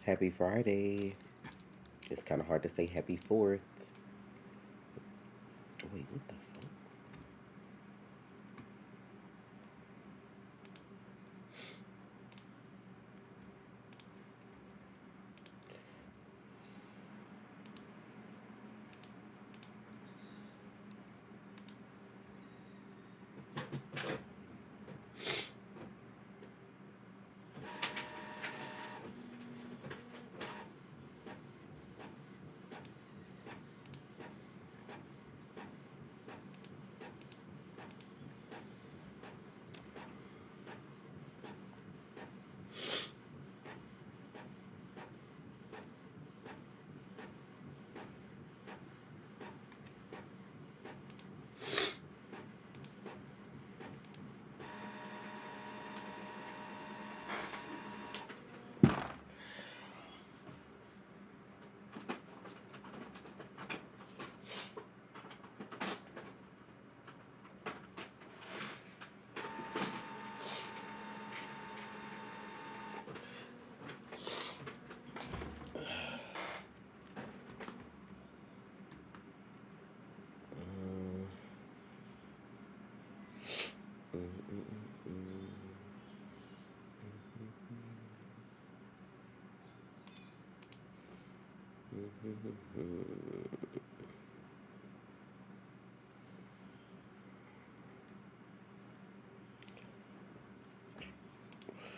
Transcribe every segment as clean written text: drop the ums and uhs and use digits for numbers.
Happy Friday. It's kind of hard to say happy 4th. Wait, what the fuck?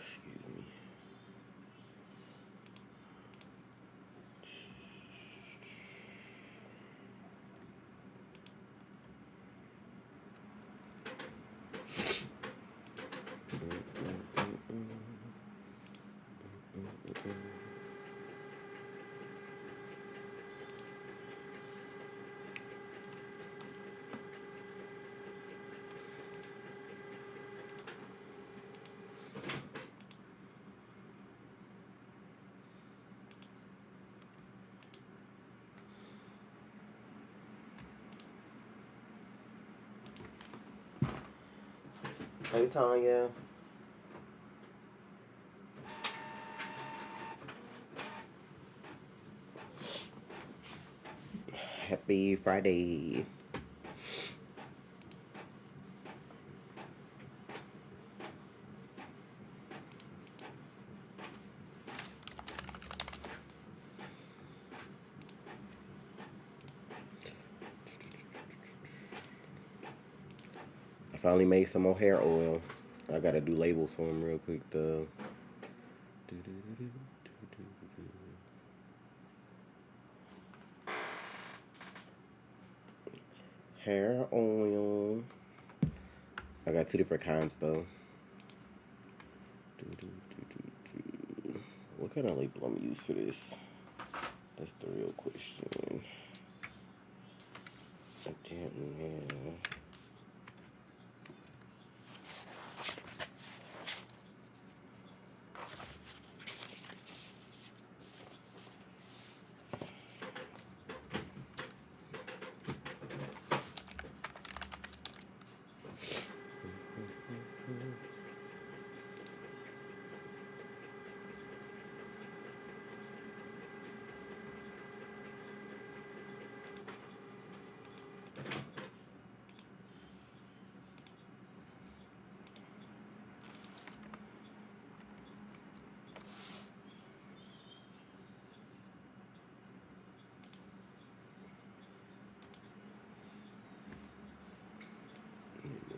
Excuse me. Hey, Tanya. Happy Friday. I finally made some more hair oil. I gotta do labels for them real quick, though. Hair oil. I got two different kinds, though. What kind of label I'm gonna use for this? That's the real question. I don't know.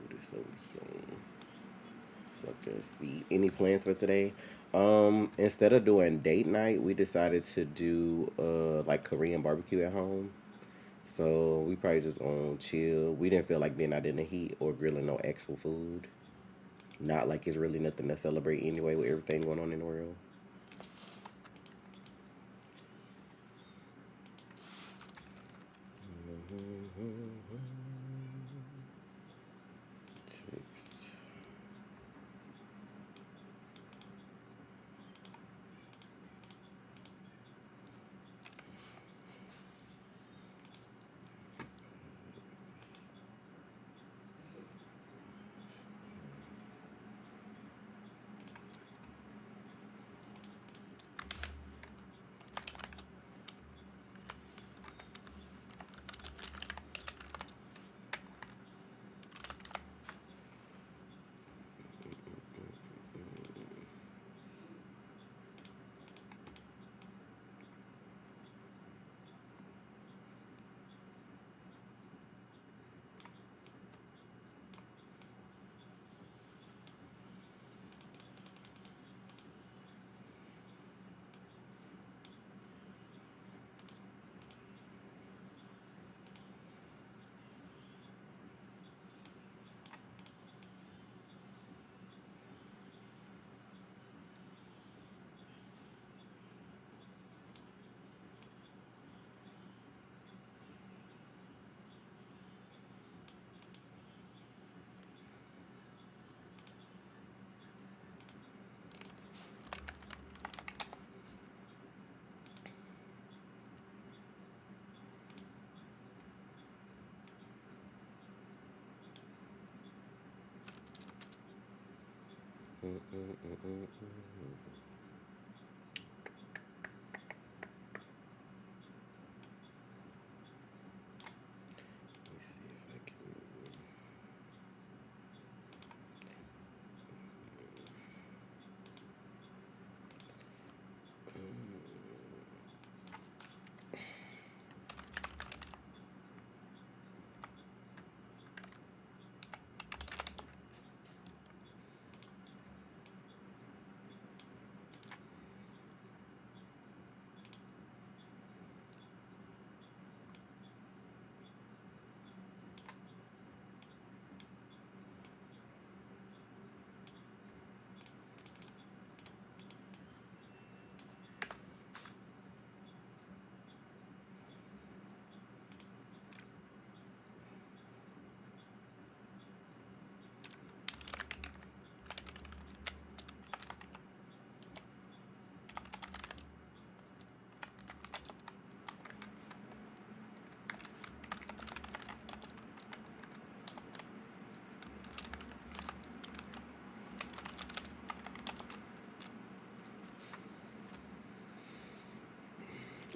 This over here. So I can see any plans for today. Instead of doing date night, we decided to do like Korean barbecue at home. So we probably just gonna chill. We didn't feel like being out in the heat or grilling no actual food. Not like it's really nothing to celebrate anyway with everything going on in the world. me see if I can.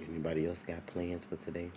Anybody else got plans for today?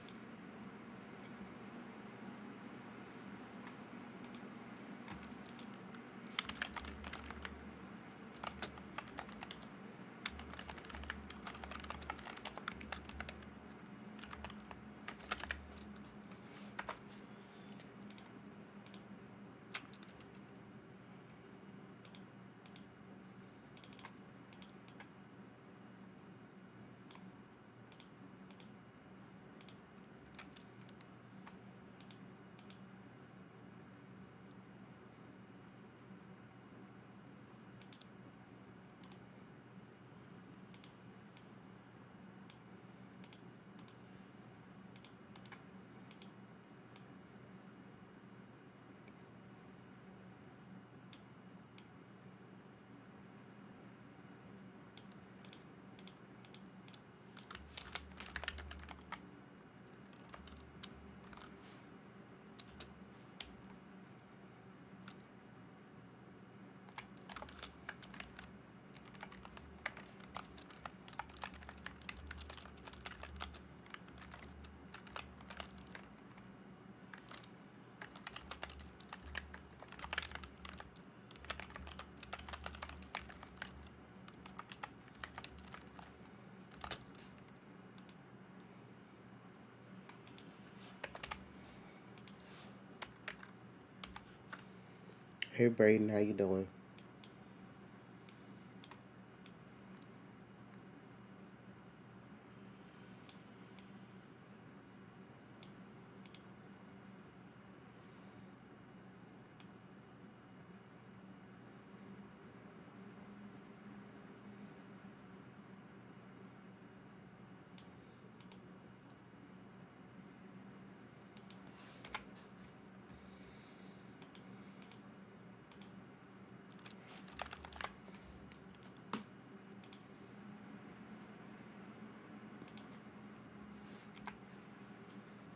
Hey Braden, how you doing?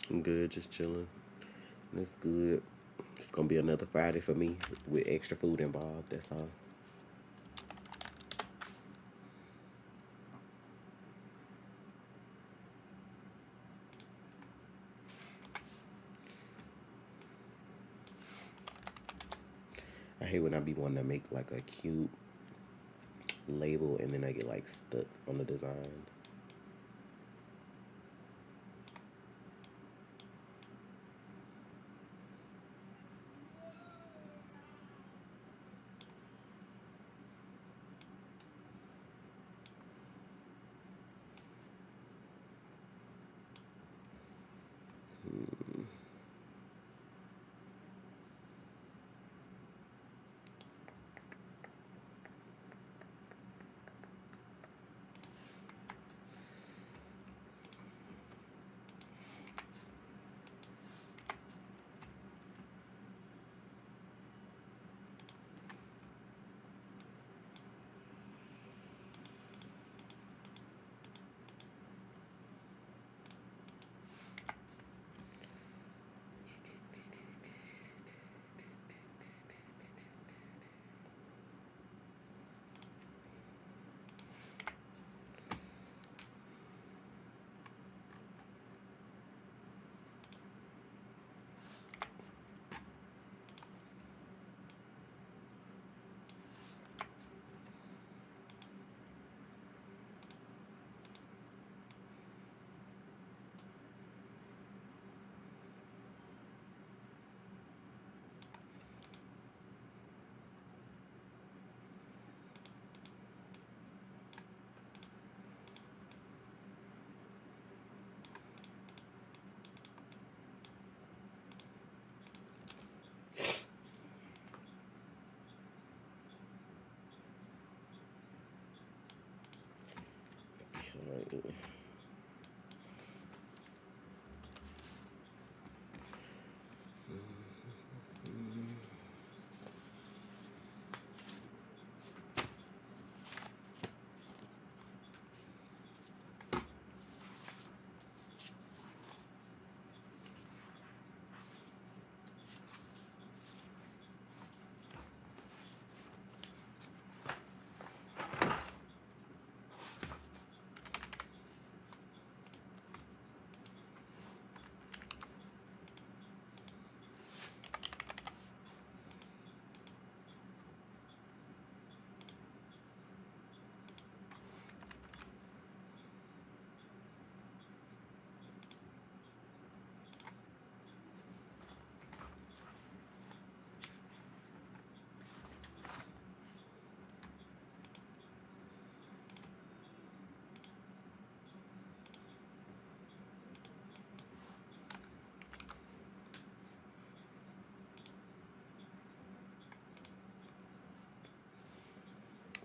I'm good, just chilling. That's good. It's gonna be another Friday for me with extra food involved. That's all. I hate when I be wanting to make like a cute label and then I get like stuck on the design.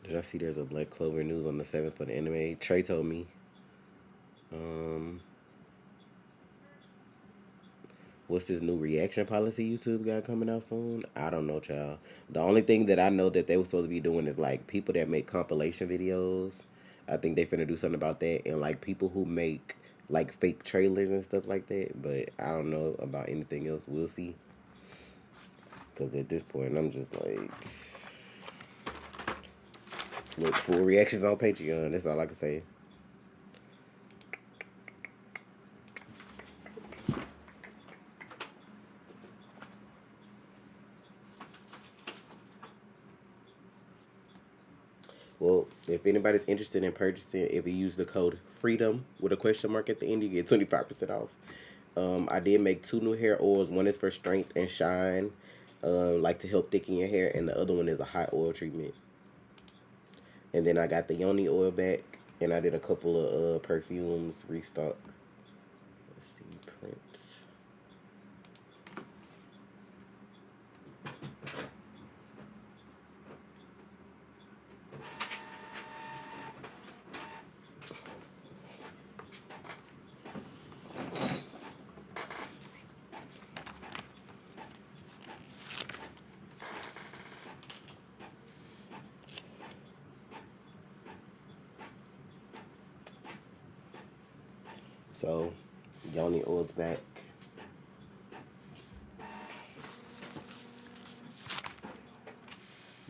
Did I see there's a Black Clover news on the 7th for the anime? Trey told me. Um, what's this new reaction policy YouTube got coming out soon? I don't know, child. The only thing that I know that they were supposed to be doing is like people that make compilation videos. I think they finna do something about that, and like people who make like fake trailers and stuff like that. But I don't know about anything else. We'll see. Cause at this point, I'm just like, look, full reactions on Patreon. That's all I can say. Well, if anybody's interested in purchasing, if you use the code FREEDOM with a question mark at the end, you get 25% off. I did make two new hair oils. One is for strength and shine, like to help thicken your hair, and the other one is a hot oil treatment. And then I got the yoni oil back, and I did a couple of perfumes restock. Let's see, prints. So, yoni oil's back.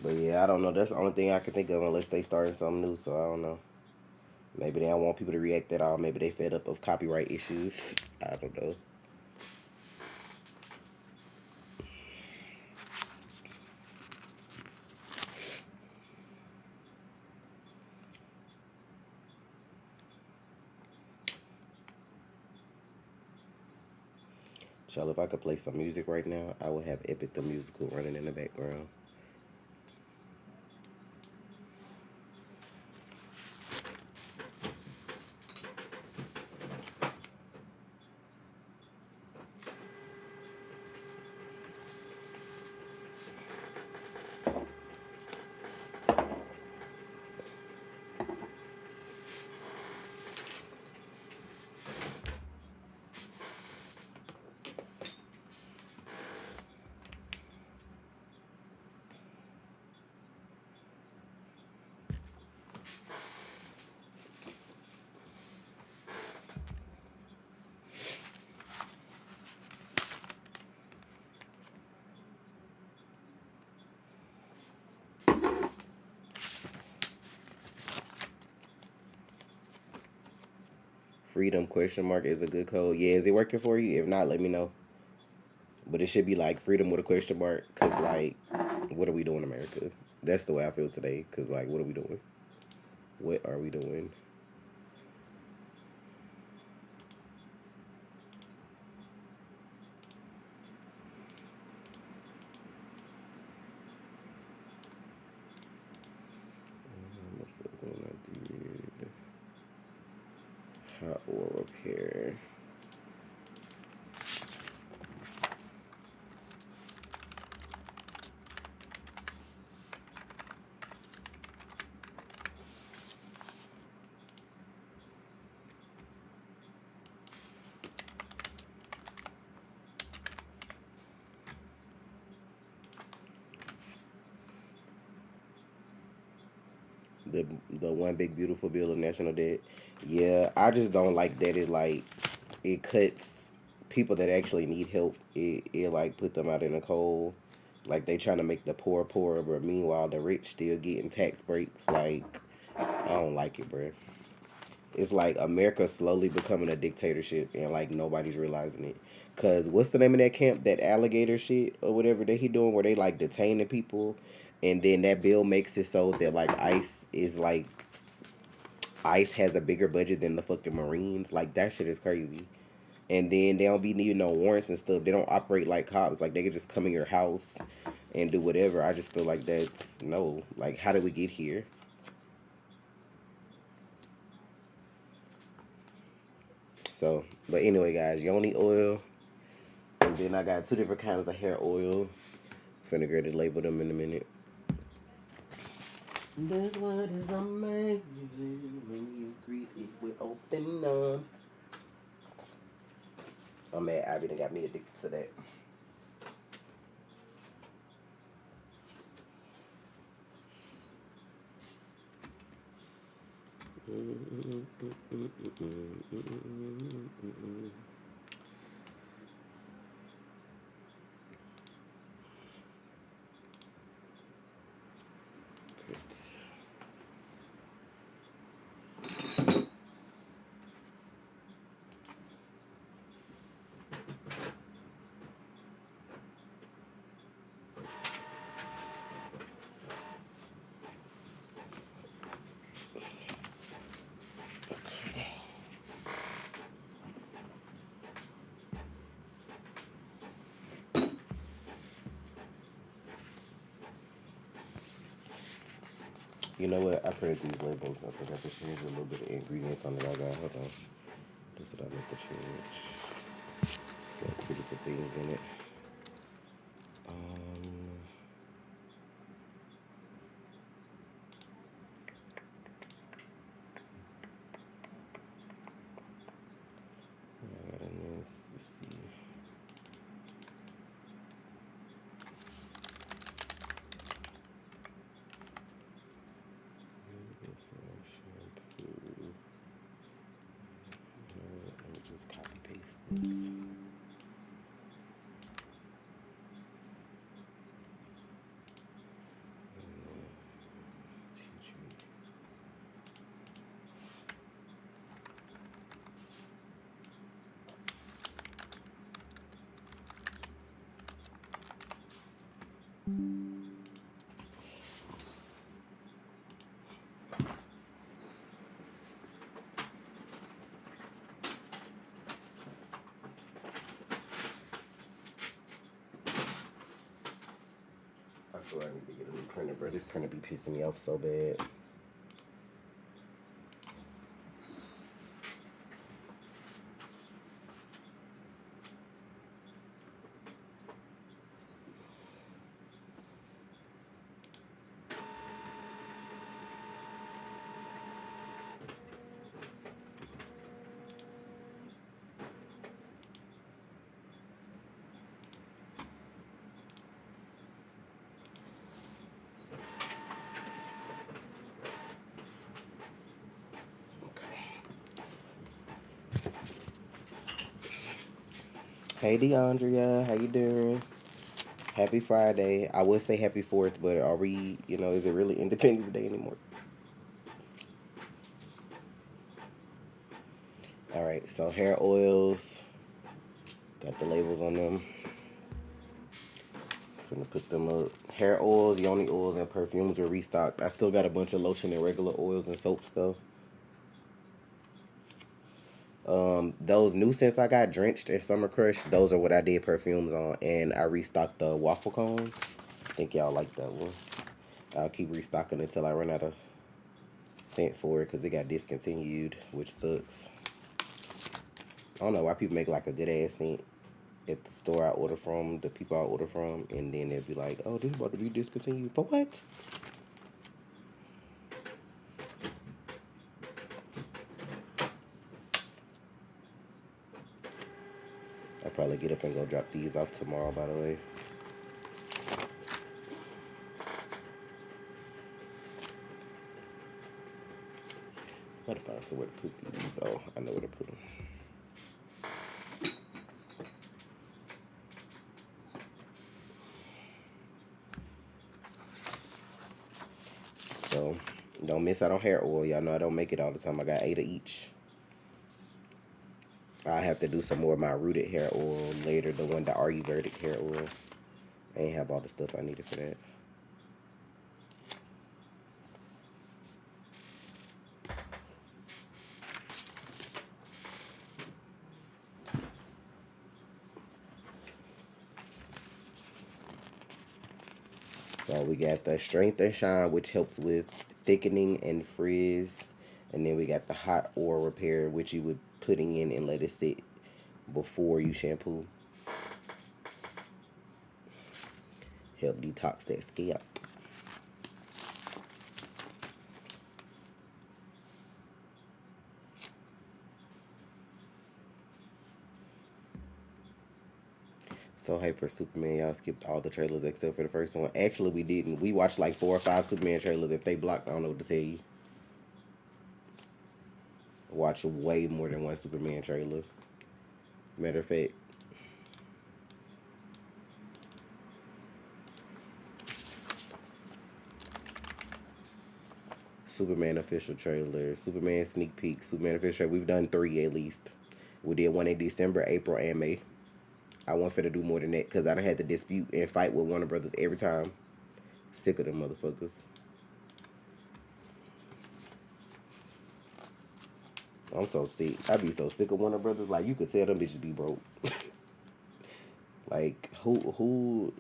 But yeah, I don't know. That's the only thing I can think of unless they started something new. So I don't know. Maybe they don't want people to react at all. Maybe they fed up of copyright issues. I don't know. So if I could play some music right now, I would have Epic the Musical running in the background. Freedom question mark is a good code. Yeah, is it working for you? If not, let me know. But it should be like freedom with a question mark. Cause like, what are we doing, America? That's the way I feel today. Cause like, what are we doing? What are we doing? What's the one I did? Hot oil repair. the one big beautiful bill of national debt. Yeah, I just don't like that it cuts people that actually need help. It like put them out in the cold. Like they trying to make the poor poorer, but meanwhile the rich still getting tax breaks. Like I don't like it, bro. It's like America slowly becoming a dictatorship, and like nobody's realizing it. Cause what's the name of that camp? That alligator shit or whatever that he doing, where they like detaining people, and then that bill makes it so that like ICE has a bigger budget than the fucking Marines. Like that shit is crazy. And then they don't be needing no warrants and stuff. They don't operate like cops. Like they could just come in your house and do whatever. I just feel like that's no. Like how did we get here? So, but anyway, guys, yoni oil, and then I got two different kinds of hair oil. Finna go to label them in a minute. That's what is amazing when you greet it with open arms. I'm mad Ivy done got me addicted to that. You know what? I printed these labels. I think I can change a little bit of ingredients on it. I got. Hold on. This is what I meant to change. Got two different things in it. Um, I got in this. Let's see. Shampoo. Let me just copy paste this. Teach you. I feel like I need to get a new printer, bro. This printer be pissing me off so bad. Hey DeAndrea, how you doing? Happy Friday. I would say happy 4th, but are we, is it really Independence Day anymore? All right, so hair oils, got the labels on them. Gonna put them up. Hair oils, yoni oils, and perfumes are restocked. I still got a bunch of lotion and regular oils and soap stuff. Those new scents I got, Drenched and Summer Crush, those are what I did perfumes on, and I restocked the waffle cones. I think y'all like that one. I'll keep restocking until I run out of scent for it because it got discontinued, which sucks. I don't know why people make like a good ass scent at the store I order from, the people I order from, and then they'll be like, "Oh, this is about to be discontinued." For what? I'll probably get up and go drop these off tomorrow, by the way. So where to put these? Oh, I know where to put them. So don't miss out on hair oil. Y'all know I don't make it all the time. I got 8 of each. I have to do some more of my rooted hair oil later. The one, the Ayurvedic hair oil. I ain't have all the stuff I needed for that. So we got the Strength and Shine, which helps with thickening and frizz. And then we got the Hot Oil Repair, which you would putting in and let it sit before you shampoo. Help detox that scalp. So hey, for Superman, y'all skipped all the trailers except for the first one. Actually, we didn't. We watched like 4 or 5 Superman trailers. If they blocked, I don't know what to tell you. Watch way more than one Superman trailer. Matter of fact, Superman official trailer, Superman sneak peek, Superman official trailer. We've done 3 at least. We did one in December, April, and May. I want for to do more than that because I done had to dispute and fight with Warner Brothers every time. Sick of them motherfuckers. I'm so sick. I be so sick of Warner Brothers. Like you could tell them bitches be broke. Like who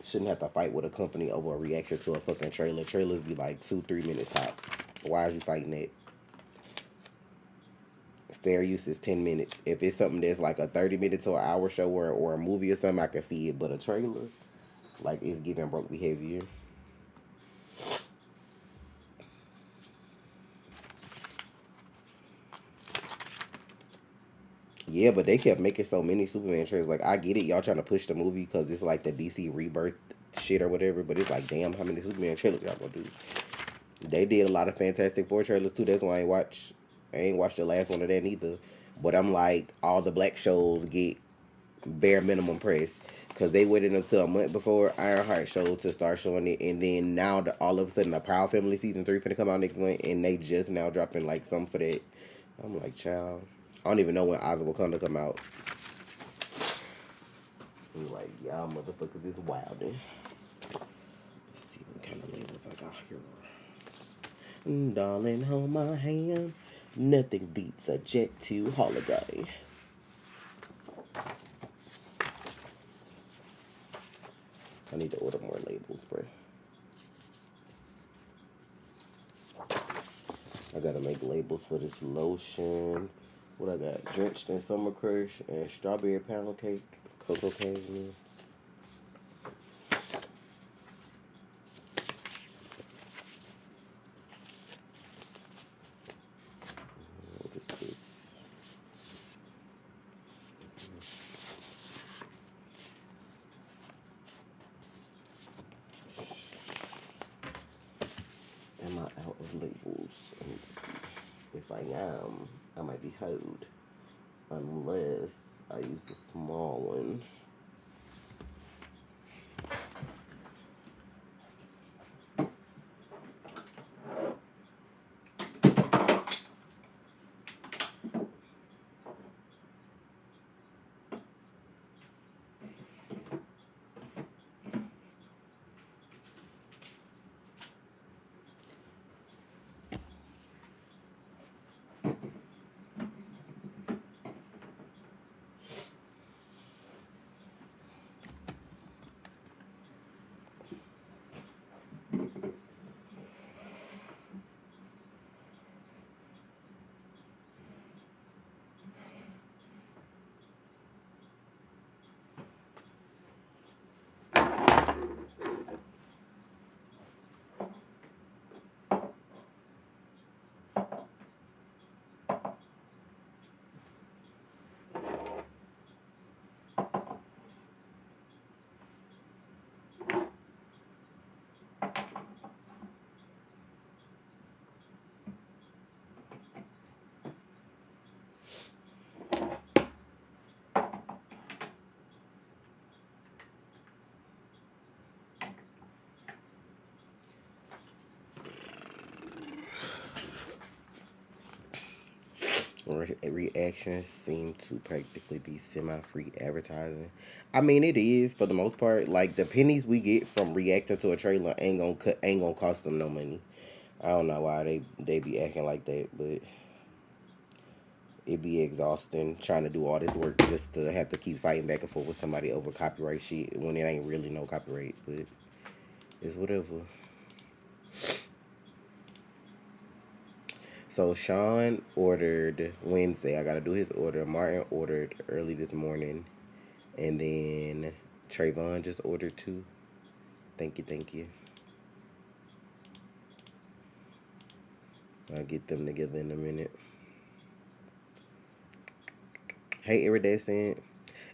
shouldn't have to fight with a company over a reaction to a fucking trailer? Trailers be like 2-3 minutes tops. Why is you fighting that? Fair use is 10 minutes. If it's something that's like a 30 minute to an hour show or a movie or something, I can see it. But a trailer, like it's giving broke behavior. Yeah, but they kept making so many Superman trailers. Like, I get it, y'all trying to push the movie because it's like the DC rebirth shit or whatever. But it's like, damn, how many Superman trailers y'all gonna do? They did a lot of Fantastic Four trailers too. That's why I ain't watched the last one of that neither. But I'm like, all the black shows get bare minimum press because they waited until a month before Ironheart show to start showing it, and then now all of a sudden the Proud Family season 3 finna come out next month, and they just now dropping like some for that. I'm like, child, I don't even know when Oz will come out. I'm like, y'all motherfuckers is wildin'. Let's see what kind of labels I got here. Darling, hold my hand. Nothing beats a Jet 2 holiday. I need to order more labels, bro. I gotta make labels for this lotion. What I got? Drenched in Summer Crush and Strawberry Pound Cake, Cocoa Cashmere. What is this? Am I out of labels? If I am, I might be hoed. Unless I use the small one. Reactions seem to practically be semi-free advertising. I mean, it is for the most part. Like the pennies we get from reacting to a trailer ain't gonna cost them no money. I don't know why they be acting like that, but it be exhausting trying to do all this work just to have to keep fighting back and forth with somebody over copyright shit when it ain't really no copyright. But it's whatever. So Sean ordered Wednesday. I gotta do his order. Martin ordered early this morning, and then Trayvon just ordered too. Thank you, thank you. I'll get them together in a minute. Hey, Iridescent.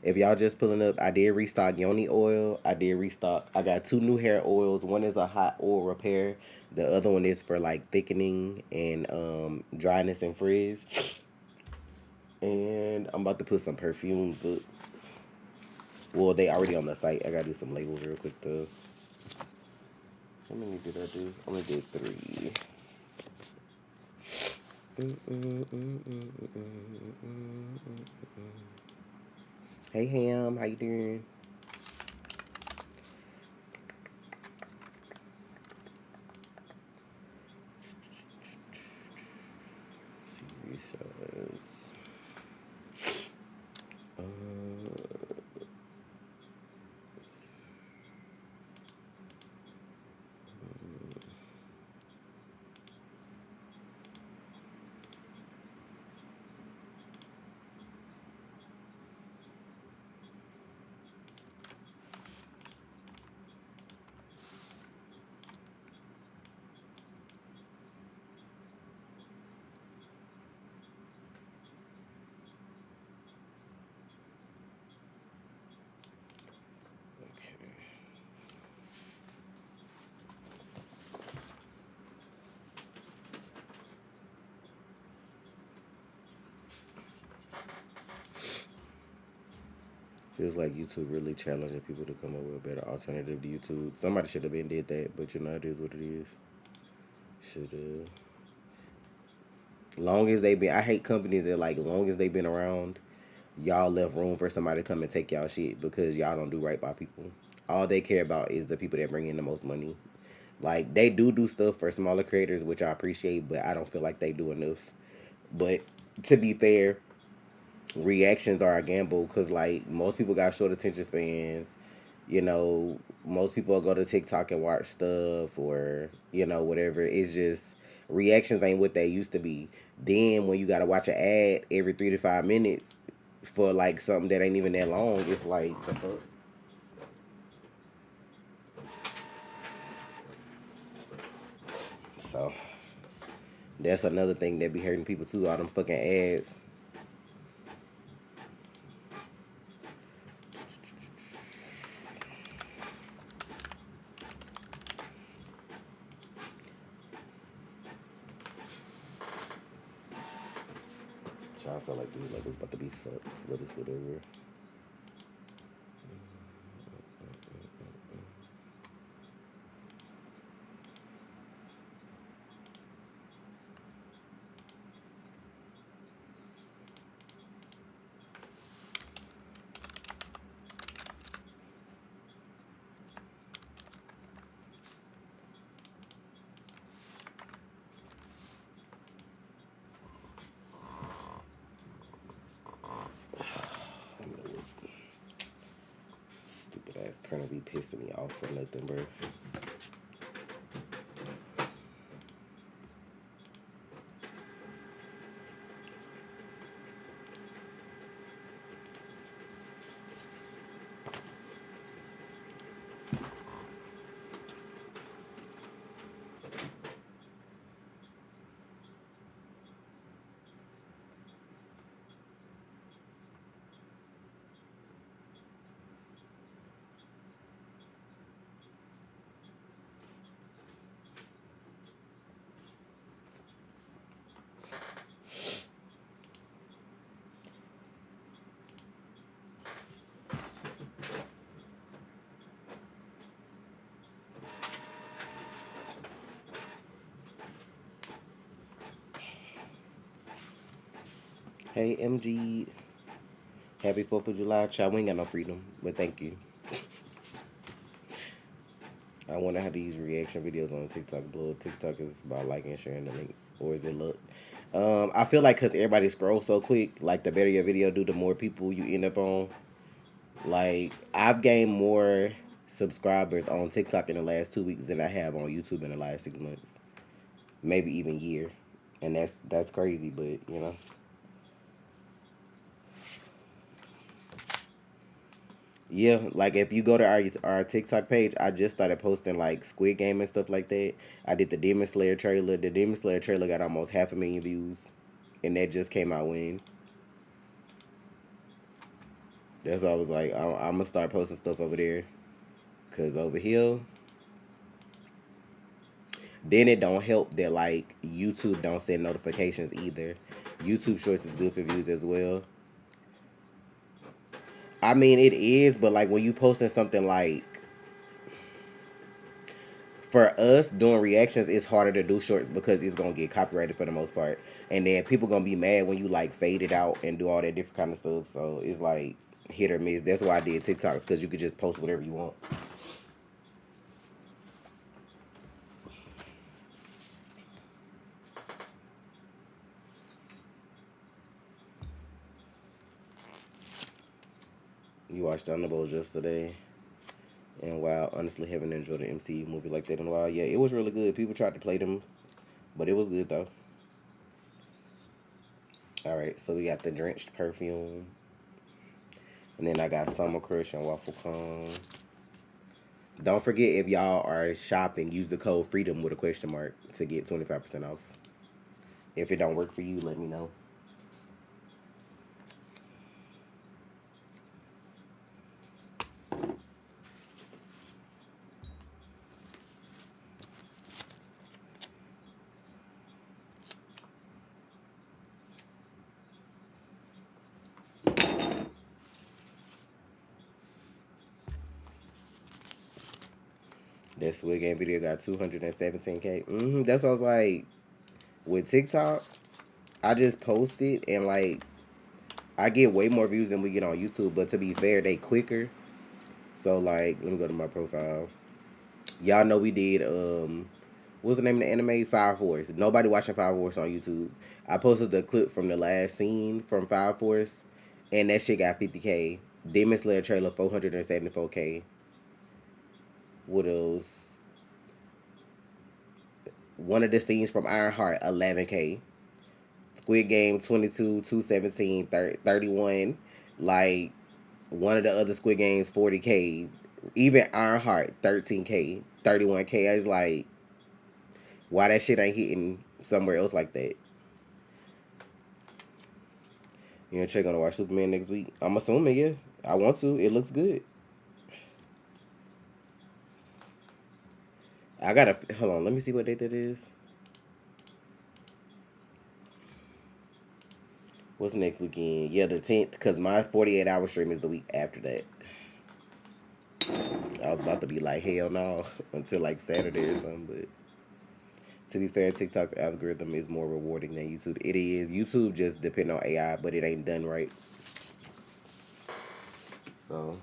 If y'all just pulling up, I did restock Yoni oil. I did restock. I got two new hair oils. One is a hot oil repair. The other one is for like thickening and dryness and frizz. And I'm about to put some perfumes up. Well, they already on the site. I gotta do some labels real quick though. How many did I do? I only did 3. Hey Ham, how you doing? Feels like YouTube really challenging people to come up with a better alternative to YouTube. Somebody should have been did that, but you know it is what it is. Should have. Long as they been, I hate companies that like long as they been around, y'all left room for somebody to come and take y'all shit because y'all don't do right by people. All they care about is the people that bring in the most money. Like they do stuff for smaller creators, which I appreciate, but I don't feel like they do enough. But to be fair, reactions are a gamble because like most people got short attention spans. You know, most people go to TikTok and watch stuff or whatever. It's just reactions ain't what they used to be. Then when you gotta watch an ad every 3 to 5 minutes for like something that ain't even that long, it's like the fuck. So that's another thing that be hurting people too. All them fucking ads. So I feel like dude, like it's about to be fucked, but it's whatever. Stupid ass printer be pissing me off for nothing, bro. Hey MG, happy 4th of July, child. We ain't got no freedom, but thank you. I wonder how these reaction videos on TikTok blow. TikTok is about liking and sharing the link, or is it look? I feel like because everybody scrolls so quick, like the better your video do, the more people you end up on. Like I've gained more subscribers on TikTok in the last 2 weeks than I have on YouTube in the last 6 months, maybe even year, and that's crazy. But you know, yeah, like if you go to our TikTok page, I just started posting like Squid Game and stuff like that. I did the Demon Slayer trailer. The Demon Slayer trailer got almost 500,000 views, and that just came out when. That's why I was like, I'm gonna start posting stuff over there, cause over here, then it don't help that like YouTube don't send notifications either. YouTube Shorts is good for views as well. I mean, it is, but like when you posting something like for us doing reactions, it's harder to do shorts because it's gonna get copyrighted for the most part, and then people gonna be mad when you like fade it out and do all that different kind of stuff. So it's like hit or miss. That's why I did TikToks because you could just post whatever you want. You watched Thunderbolts yesterday, and wow, honestly, haven't enjoyed an MCU movie like that in a while. Yeah, it was really good. People tried to play them, but it was good though. All right, so we got the drenched perfume, and then I got summer crush and waffle cone. Don't forget if y'all are shopping, use the code freedom with a question mark to get 25% off. If it don't work for you, let me know. That Squid Game video got 217K. That's what I was like. With TikTok, I just posted and like I get way more views than we get on YouTube. But to be fair, they quicker. So like, let me go to my profile. Y'all know we did what's the name of the anime? Fire Force. Nobody watching Fire Force on YouTube. I posted the clip from the last scene from Fire Force, and that shit got 50K. Demon Slayer trailer 474K. What else? One of the scenes from Ironheart 11K. Squid Game 22, 217, 31. Like one of the other Squid Games 40K. Even Ironheart 13K, 31K. I was like, why that shit ain't hitting somewhere else like that? You gonna check on to watch Superman next week? I'm assuming, yeah. I want to. It looks good. I gotta hold on. Let me see what date that is. What's next weekend? Yeah, the 10th. Cause my 48-hour stream is the week after that. I was about to be like, hell no, until like Saturday or something. But to be fair, TikTok algorithm is more rewarding than YouTube. It is. YouTube just depend on AI, but it ain't done right. So,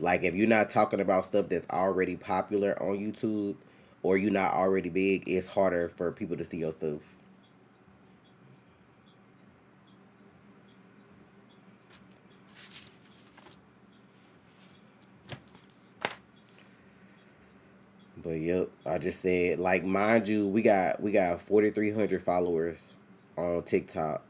like, if you're not talking about stuff that's already popular on YouTube, or you're not already big, it's harder for people to see your stuff. But yep, I just said like mind you, we got 4,300 followers on TikTok,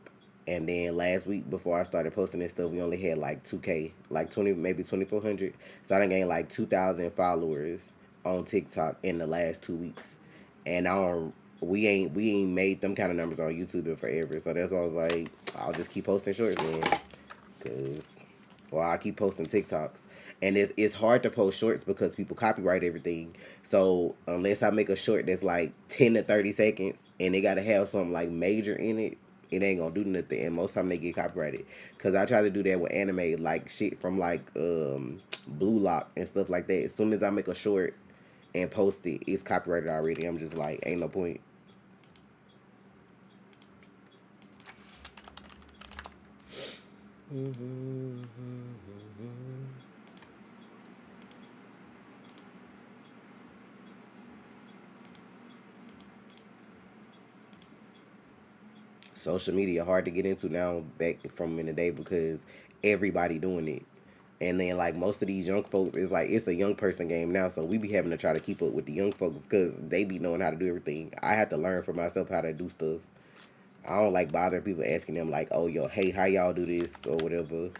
and then last week before I started posting this stuff, we only had like 2K, like 20 maybe 2,400. So I done gained like 2,000 followers on TikTok in the last 2 weeks, and I don't. We ain't made them kind of numbers on YouTube in forever. So that's why I was like, I'll just keep posting shorts then, cause well, I keep posting TikToks. And it's hard to post shorts because people copyright everything. So unless I make a short that's like 10 to 30 seconds and they gotta have something like major in it, it ain't gonna do nothing. And most time they get copyrighted. Cause I try to do that with anime, like shit from like Blue Lock and stuff like that. As soon as I make a short and post it, it's copyrighted already. I'm just like, ain't no point. Social media hard to get into now back from in the day because everybody doing it. And then like most of these young folks, it's like it's a young person game now, so we be having to try to keep up with the young folks because they be knowing how to do everything. I had to learn for myself how to do stuff. I don't like bothering people asking them like, "Oh, yo, hey, how y'all do this?" or whatever.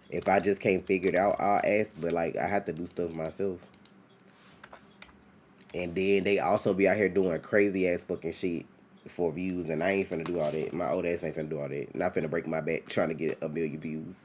If I just can't figure it out, I'll ask. But like, I have to do stuff myself. And then they also be out here doing crazy ass fucking shit for views, and I ain't finna do all that. My old ass ain't finna do all that. Not finna break my back trying to get a million views.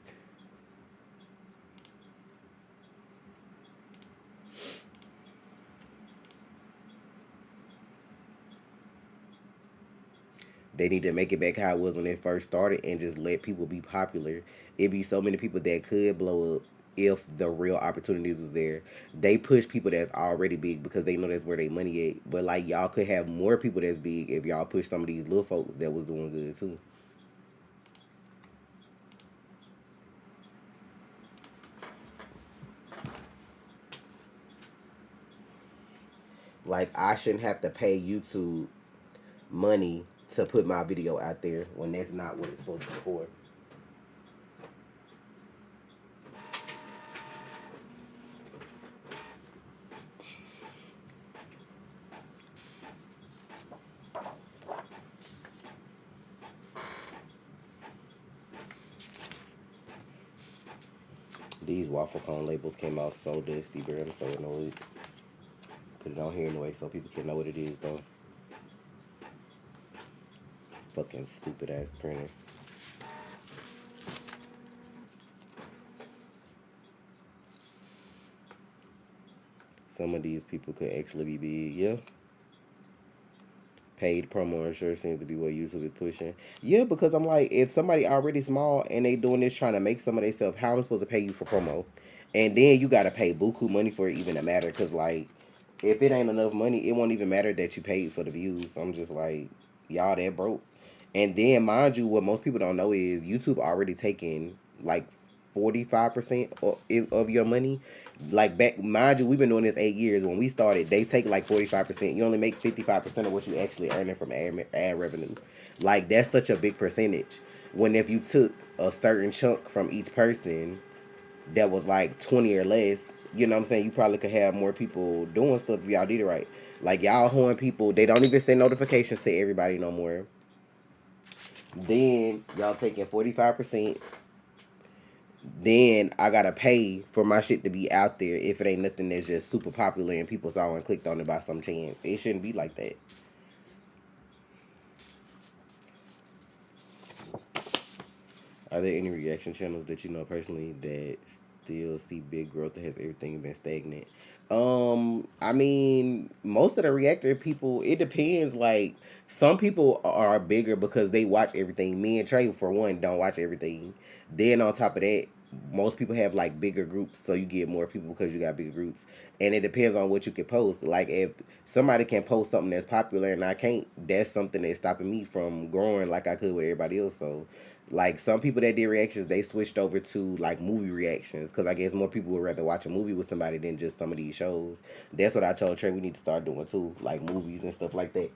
They need to make it back how it was when it first started and just let people be popular. It'd be so many people that could blow up if the real opportunities was there. They push people that's already big because they know that's where they money at. But like y'all could have more people that's big if y'all push some of these little folks that was doing good too. Like I shouldn't have to pay YouTube money to put my video out there when that's not what it's supposed to be for. These waffle cone labels came out so dusty, bro. I'm so annoyed. Put it on here anyway so people can know what it is, though. Fucking stupid ass printer. Some of these people could actually be big, yeah. Paid promo and sure seems to be what YouTube is pushing. Yeah, because I'm like, if somebody already small and they doing this trying to make some of themselves, how am I supposed to pay you for promo? And then you gotta pay buku money for it even to matter. Cause like, if it ain't enough money, it won't even matter that you paid for the views. I'm just like, y'all that broke. And then mind you, what most people don't know is YouTube already taking like 45% of your money. Like back, mind you, we've been doing this 8 years. When we started, they take like 45%. You only make 55% of what you actually earning from ad revenue. Like that's such a big percentage. When if you took a certain chunk from each person, that was like 20 or less, you know what I'm saying? You probably could have more people doing stuff if y'all did it right. Like y'all horn people, they don't even send notifications to everybody no more. Then y'all taking 45%. Then I gotta pay for my shit to be out there if it ain't nothing that's just super popular and people saw and clicked on it by some chance. It shouldn't be like that. Are there any reaction channels that you know personally that still see big growth that has everything been stagnant? I mean, most of the reactor people, it depends. Like, some people are bigger because they watch everything. Me and Trey, for one, don't watch everything. Then on top of that, most people have like bigger groups, so you get more people because you got bigger groups. And it depends on what you can post. Like, if somebody can post something that's popular and I can't, that's something that's stopping me from growing like I could with everybody else. So like some people that did reactions, they switched over to like movie reactions because I guess more people would rather watch a movie with somebody than just some of these shows. That's what I told Trey we need to start doing too, like movies and stuff like that.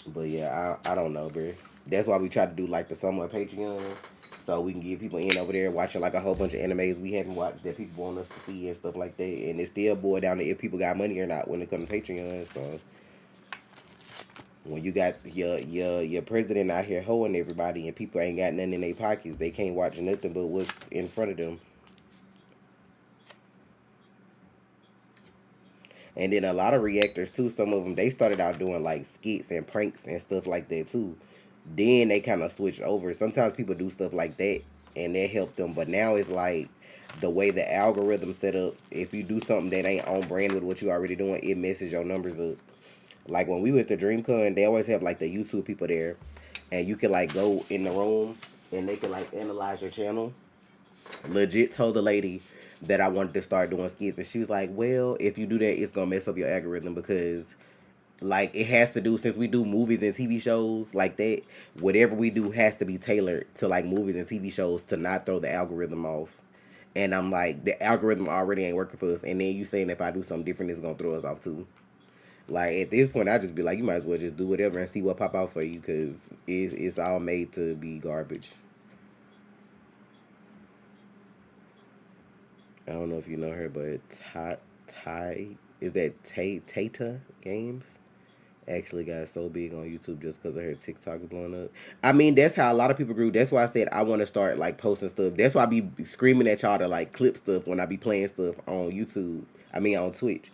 But yeah, I don't know, bro. That's why we try to do like the summer Patreon, so we can get people in over there watching like a whole bunch of animes we haven't watched that people want us to see and stuff like that. And it still boiled down to if people got money or not when it comes to Patreon. So when you got your president out here hoeing everybody and people ain't got nothing in their pockets, they can't watch nothing but what's in front of them. And then a lot of reactors too, some of them they started out doing like skits and pranks and stuff like that too. Then they kind of switched over. Sometimes people do stuff like that and that helped them, but now it's like the way the algorithm set up. If you do something that ain't on brand with what you already doing, it messes your numbers up. Like when we went to DreamCon, they always have like the YouTube people there, and you can like go in the room and they can like analyze your channel. Legit told the lady that I wanted to start doing skits, and she was like, "Well, if you do that, it's gonna mess up your algorithm because Like it has to do, since we do movies and TV shows like that, whatever we do has to be tailored to like movies and TV shows to not throw the algorithm off. And I'm like, the algorithm already ain't working for us, and then you saying if I do something different it's gonna throw us off too. Like at this point I just be like, you might as well just do whatever and see what pop out for you, because it's all made to be garbage. I don't know if you know her, but Ty is that Tata Games actually got so big on YouTube just because of her TikTok blowing up. I mean, that's how a lot of people grew. That's why I said I want to start like posting stuff. That's why I be screaming at y'all to like clip stuff when I be playing stuff on YouTube. I mean on Twitch,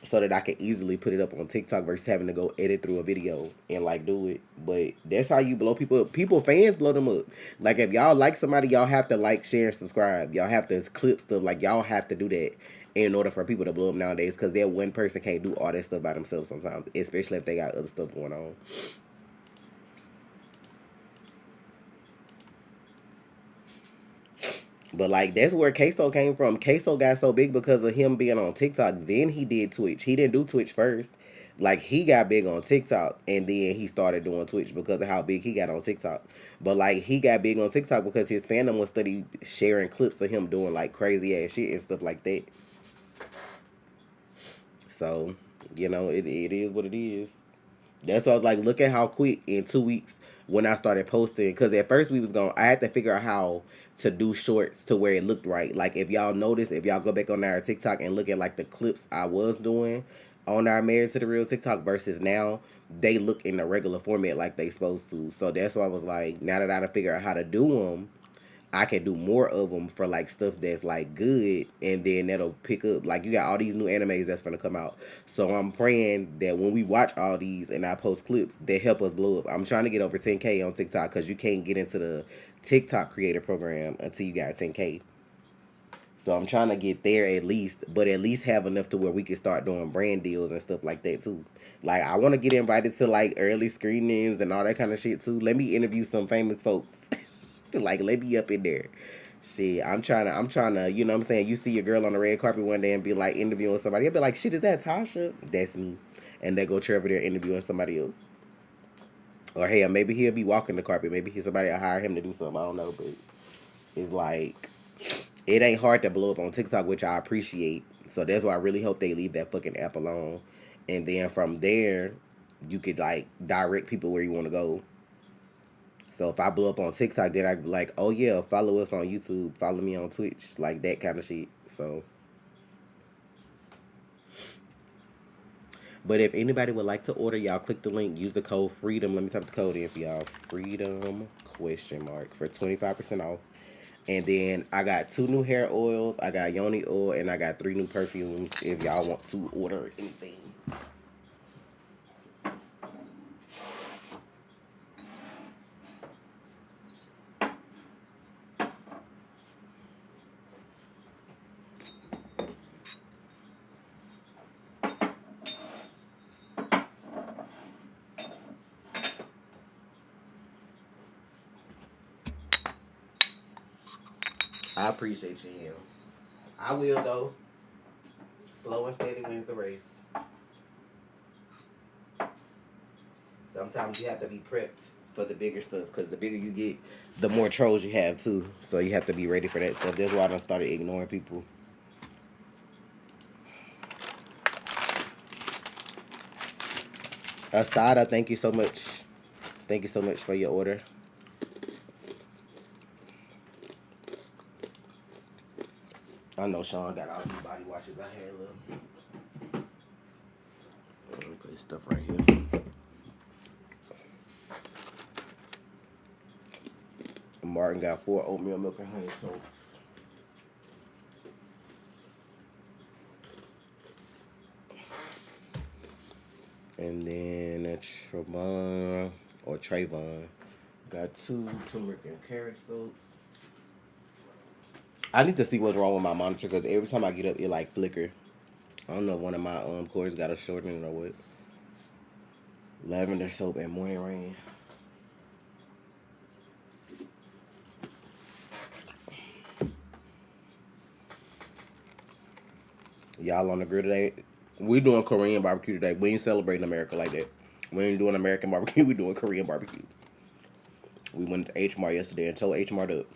so that I can easily put it up on TikTok versus having to go edit through a video and like do it. But that's how you blow people up. People fans blow them up. Like if y'all like somebody, y'all have to like, share, and subscribe. Y'all have to clip stuff. Like y'all have to do that in order for people to blow up nowadays. Because that one person can't do all that stuff by themselves sometimes, especially if they got other stuff going on. But like that's where Queso came from. Queso got so big because of him being on TikTok. Then he did Twitch. He didn't do Twitch first. Like he got big on TikTok and then he started doing Twitch because of how big he got on TikTok. But like he got big on TikTok because his fandom was study sharing clips of him doing like crazy ass shit and stuff like that. So, it is what it is. That's why I was like, look at how quick in 2 weeks when I started posting. Because at first we was going, I had to figure out how to do shorts to where it looked right. Like if y'all notice, if y'all go back on our TikTok and look at like the clips I was doing on our Married to the Real TikTok versus now, they look in the regular format like they supposed to. So that's why I was like, now that I done figure out how to do them, I can do more of them for like stuff that's like good, and then that'll pick up. Like you got all these new animes that's gonna come out, so I'm praying that when we watch all these and I post clips, they help us blow up. I'm trying to get over 10K on TikTok because you can't get into the TikTok creator program until you got 10K. So I'm trying to get there at least, but at least have enough to where we can start doing brand deals and stuff like that too. Like I want to get invited to like early screenings and all that kind of shit too. Let me interview some famous folks. Like let me up in there. Shit, I'm trying to, you know what I'm saying? You see your girl on the red carpet one day and be like interviewing somebody. You'll be like, shit, is that Tasha? That's me. And they go Trevor there interviewing somebody else. Or hell, maybe he'll be walking the carpet. Maybe somebody will hire him to do something. I don't know, but it's like it ain't hard to blow up on TikTok, which I appreciate. So that's why I really hope they leave that fucking app alone. And then from there, you could like direct people where you want to go. So if I blow up on TikTok, then I be like, oh yeah, follow us on YouTube, follow me on Twitch, like that kind of shit. So, but if anybody would like to order, y'all click the link, use the code FREEDOM. Let me type the code in for y'all. FREEDOM question mark for 25% off. And then I got 2 new hair oils, I got yoni oil, and I got 3 new perfumes if y'all want to order anything. I appreciate you here. I will though. Slow and steady wins the race. Sometimes you have to be prepped for the bigger stuff because the bigger you get, the more trolls you have too. So you have to be ready for that stuff. That's why I done started ignoring people. Asada, thank you so much. Thank you so much for your order. I know Sean got all these body washes I had left. Let me put stuff right here. Martin got 4 oatmeal milk and honey soaps. And then Trevon or Trayvon got 2 turmeric and carrot soaps. I need to see what's wrong with my monitor because every time I get up, it like flicker. I don't know if one of my cords got a shortening or what. Lavender soap and morning rain. Y'all on the grill today? We doing Korean barbecue today. We ain't celebrating America like that. We ain't doing American barbecue. We doing Korean barbecue. We went to H Mart yesterday and told H Mart up.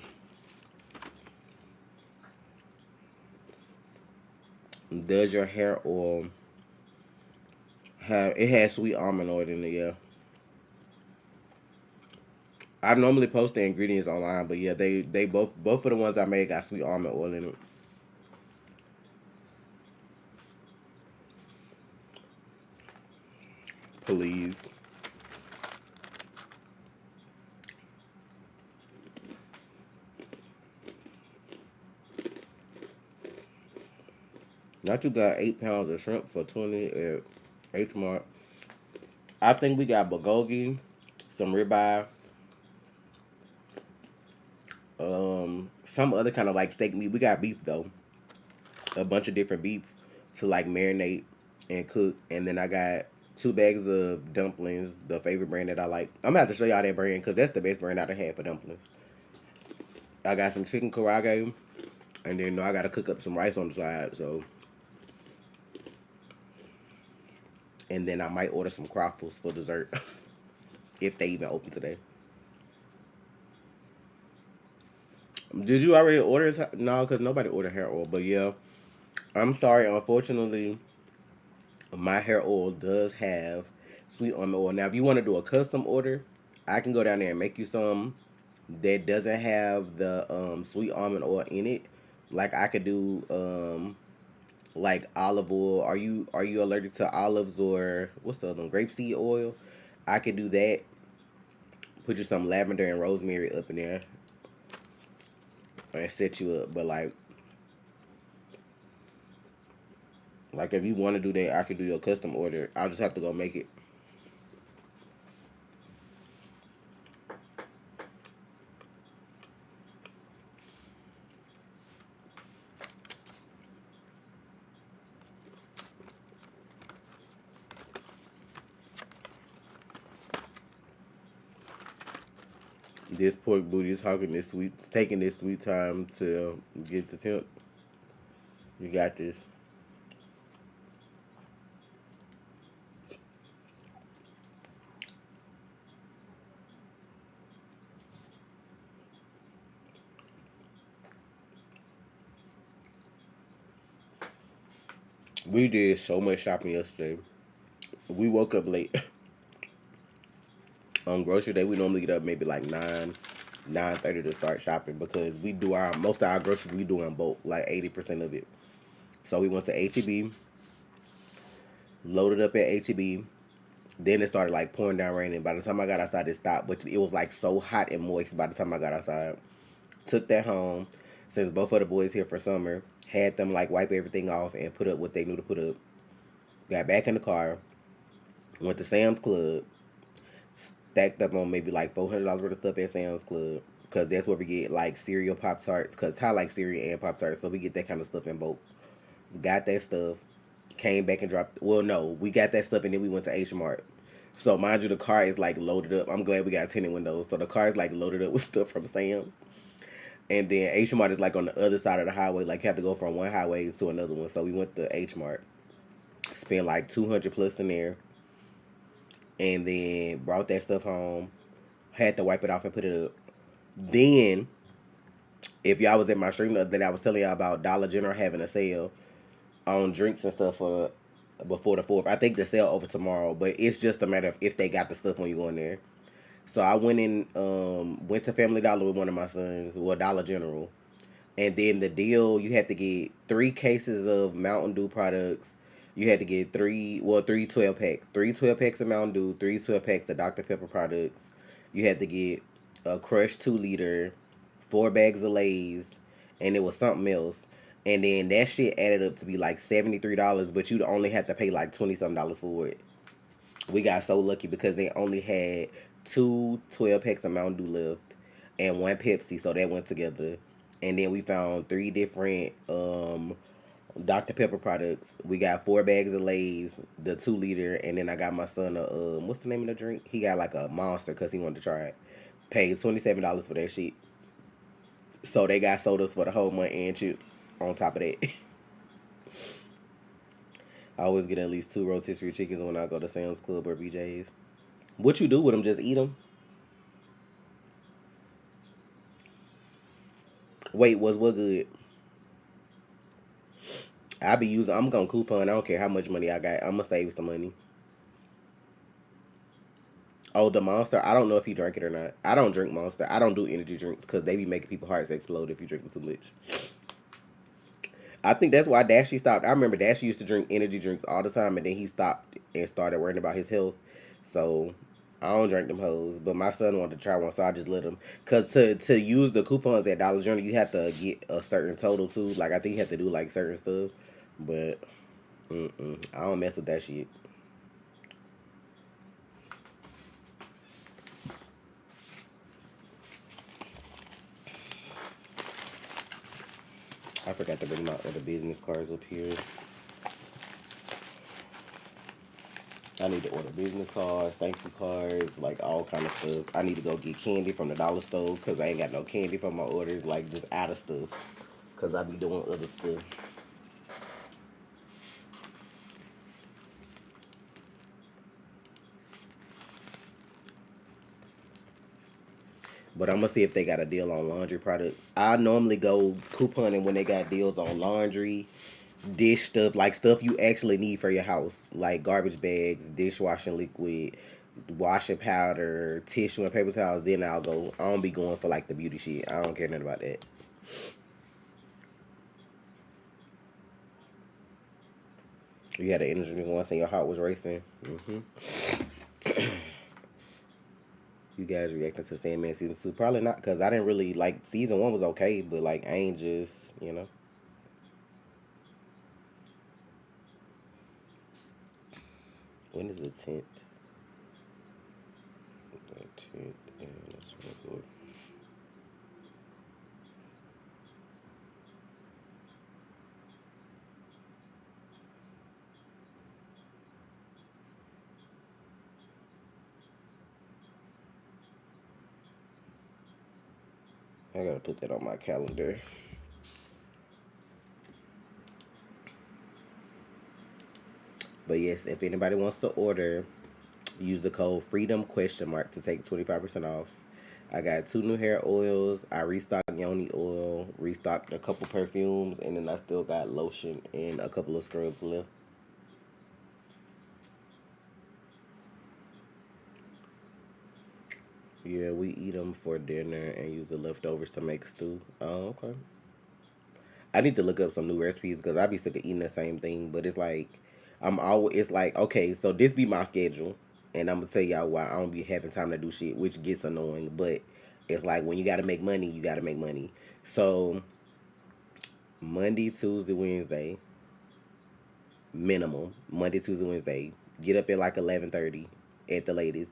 Does your hair oil have? It has sweet almond oil in it. Yeah. I normally post the ingredients online, but yeah, they both of the ones I made got sweet almond oil in it. Please. Not you got 8 pounds of shrimp for 20 at H Mart. I think we got bulgogi, some ribeye, some other kind of like steak meat. We got beef though, a bunch of different beef to like marinate and cook. And then I got 2 bags of dumplings, the favorite brand that I like. I'm gonna have to show y'all that brand because that's the best brand I've had for dumplings. I got some chicken karage, and then I gotta cook up some rice on the side. So, and then I might order some croffles for dessert if they even open today. Did you already order it? No, because nobody ordered hair oil. But yeah, I'm sorry. Unfortunately, my hair oil does have sweet almond oil. Now, if you want to do a custom order, I can go down there and make you some that doesn't have the sweet almond oil in it. Like I could do like olive oil. Are you allergic to olives or what's the other one? Grapeseed oil? I could do that. Put you some lavender and rosemary up in there and set you up. But like if you want to do that, I could do your custom order. I'll just have to go make it. This pork booty is talking this sweet, taking this sweet time to get the temp. You got this. We did so much shopping yesterday. We woke up late on grocery day. We normally get up maybe like 9:30 to start shopping because we do our most of our groceries we do in bulk, like 80% of it. So we went to HEB, loaded up at HEB. Then it started like pouring down raining. By the time I got outside, it stopped, but it was like so hot and moist. By the time I got outside, took that home. Since both of the boys here for summer, had them like wipe everything off and put up what they knew to put up. Got back in the car, went to Sam's Club, stacked up on maybe like $400 worth of stuff at Sam's Club. Cause that's where we get like cereal Pop Tarts. Cause Ty like cereal and Pop Tarts, so we get that kind of stuff in bulk. Got that stuff, came back and dropped. Well, no, we got that stuff and then we went to H Mart. So mind you, the car is like loaded up. I'm glad we got tinted windows. So the car is like loaded up with stuff from Sam's. And then H Mart is like on the other side of the highway. Like you have to go from one highway to another one. So we went to H Mart, spent like 200 plus in there, and then brought that stuff home. Had to wipe it off and put it up. Then, if y'all was at my stream the other day, I was telling y'all about Dollar General having a sale on drinks and stuff for before the 4th. I think the sale over tomorrow, but it's just a matter of if they got the stuff when you go in there. So I went to Family Dollar with one of my sons, well Dollar General, and then the deal you had to get 3 cases of Mountain Dew products. You had to get three 12 packs, 3 12 packs of Mountain Dew, 3 12 packs of Dr Pepper products. You had to get a crushed 2 liter, 4 bags of Lay's, and it was something else. And then that shit added up to be like $73, but you'd only have to pay like 20 something dollars for it. We got so lucky because they only had 2 12 packs of Mountain Dew left and one Pepsi, so that went together. And then we found 3 different Dr. Pepper products. We got 4 bags of Lay's, the 2 liter, and then I got my son a what's the name of the drink? He got like a Monster because he wanted to try it. Paid $27 for that shit. So they got sodas for the whole month and chips on top of that. I always get at least two rotisserie chickens when I go to Sam's Club or BJ's. What you do with them? Just eat them? Wait, was what good? I be using. I'm gonna coupon. I don't care how much money I got. I'm gonna save some money. Oh, the Monster. I don't know if you drank it or not. I don't drink Monster. I don't do energy drinks because they be making people hearts explode if you drink them too much. I think that's why Dashy stopped. I remember Dashy used to drink energy drinks all the time, and then he stopped and started worrying about his health. So I don't drink them hoes, but my son wanted to try one, so I just let him. Cause to use the coupons at Dollar General, you have to get a certain total too. Like I think you have to do like certain stuff, but I don't mess with that shit. I forgot to bring my other business cards up here. I need to order business cards, thank you cards, like all kind of stuff. I need to go get candy from the dollar store because I ain't got no candy for my orders, like just out of stuff. Because I be doing other stuff. But I'm gonna see if they got a deal on laundry products. I normally go couponing when they got deals on laundry, dish stuff, like stuff you actually need for your house, like garbage bags, dishwashing liquid, washing powder, tissue and paper towels. Then I'll go. I don't be going for like the beauty shit. I don't care nothing about that. You had an energy drink once and your heart was racing. You guys reacting to Sandman season 2? Probably not, cause I didn't really like season 1 was okay, but like I ain't just when is the 10th? The 10th and that's what. I gotta put that on my calendar. But yes, if anybody wants to order, use the code Freedom question mark to take 25% off. I got two new hair oils. I restocked Yoni oil, restocked a couple perfumes, and then I still got lotion and a couple of scrubs left. Yeah, we eat them for dinner and use the leftovers to make stew. Oh, okay. I need to look up some new recipes because I be sick of eating the same thing. But it's like I'm always. It's like okay, so this be my schedule, and I'm gonna tell y'all why I don't be having time to do shit, which gets annoying. But it's like when you gotta make money, you gotta make money. So Monday, Tuesday, Wednesday, minimum. Monday, Tuesday, Wednesday. Get up at like 11:30 at the latest.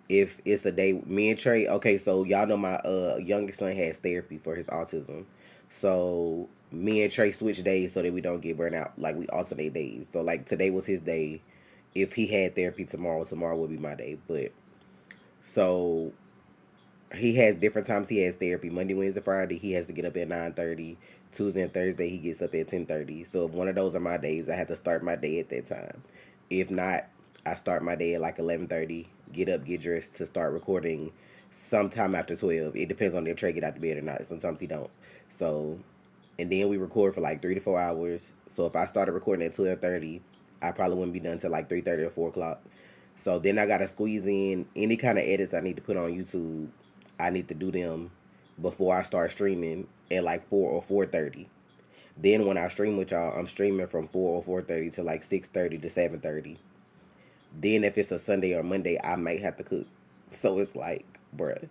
If it's a day, me and Trey. Okay, so y'all know my youngest son has therapy for his autism. So me and Trey switch days so that we don't get burnt out. Like we alternate days. So like today was his day. If he had therapy tomorrow, tomorrow would be my day. But so he has different times he has therapy. Monday, Wednesday, Friday, he has to get up at 9:30. Tuesday and Thursday he gets up at 10:30. So if one of those are my days, I have to start my day at that time. If not, I start my day at like 11:30, get up, get dressed to start recording sometime after 12. It depends on if Trey get out of bed or not. Sometimes he don't. So and then we record for like 3 to 4 hours. So if I started recording at 12:30, I probably wouldn't be done till like 3:30 or 4 o'clock. So then I gotta squeeze in any kind of edits I need to put on YouTube. I need to do them before I start streaming at like 4 or 4:30. Then when I stream with y'all, I'm streaming from 4 or 4:30 to like 6:30 to 7:30. Then if it's a Sunday or Monday, I might have to cook. So it's like, bruh.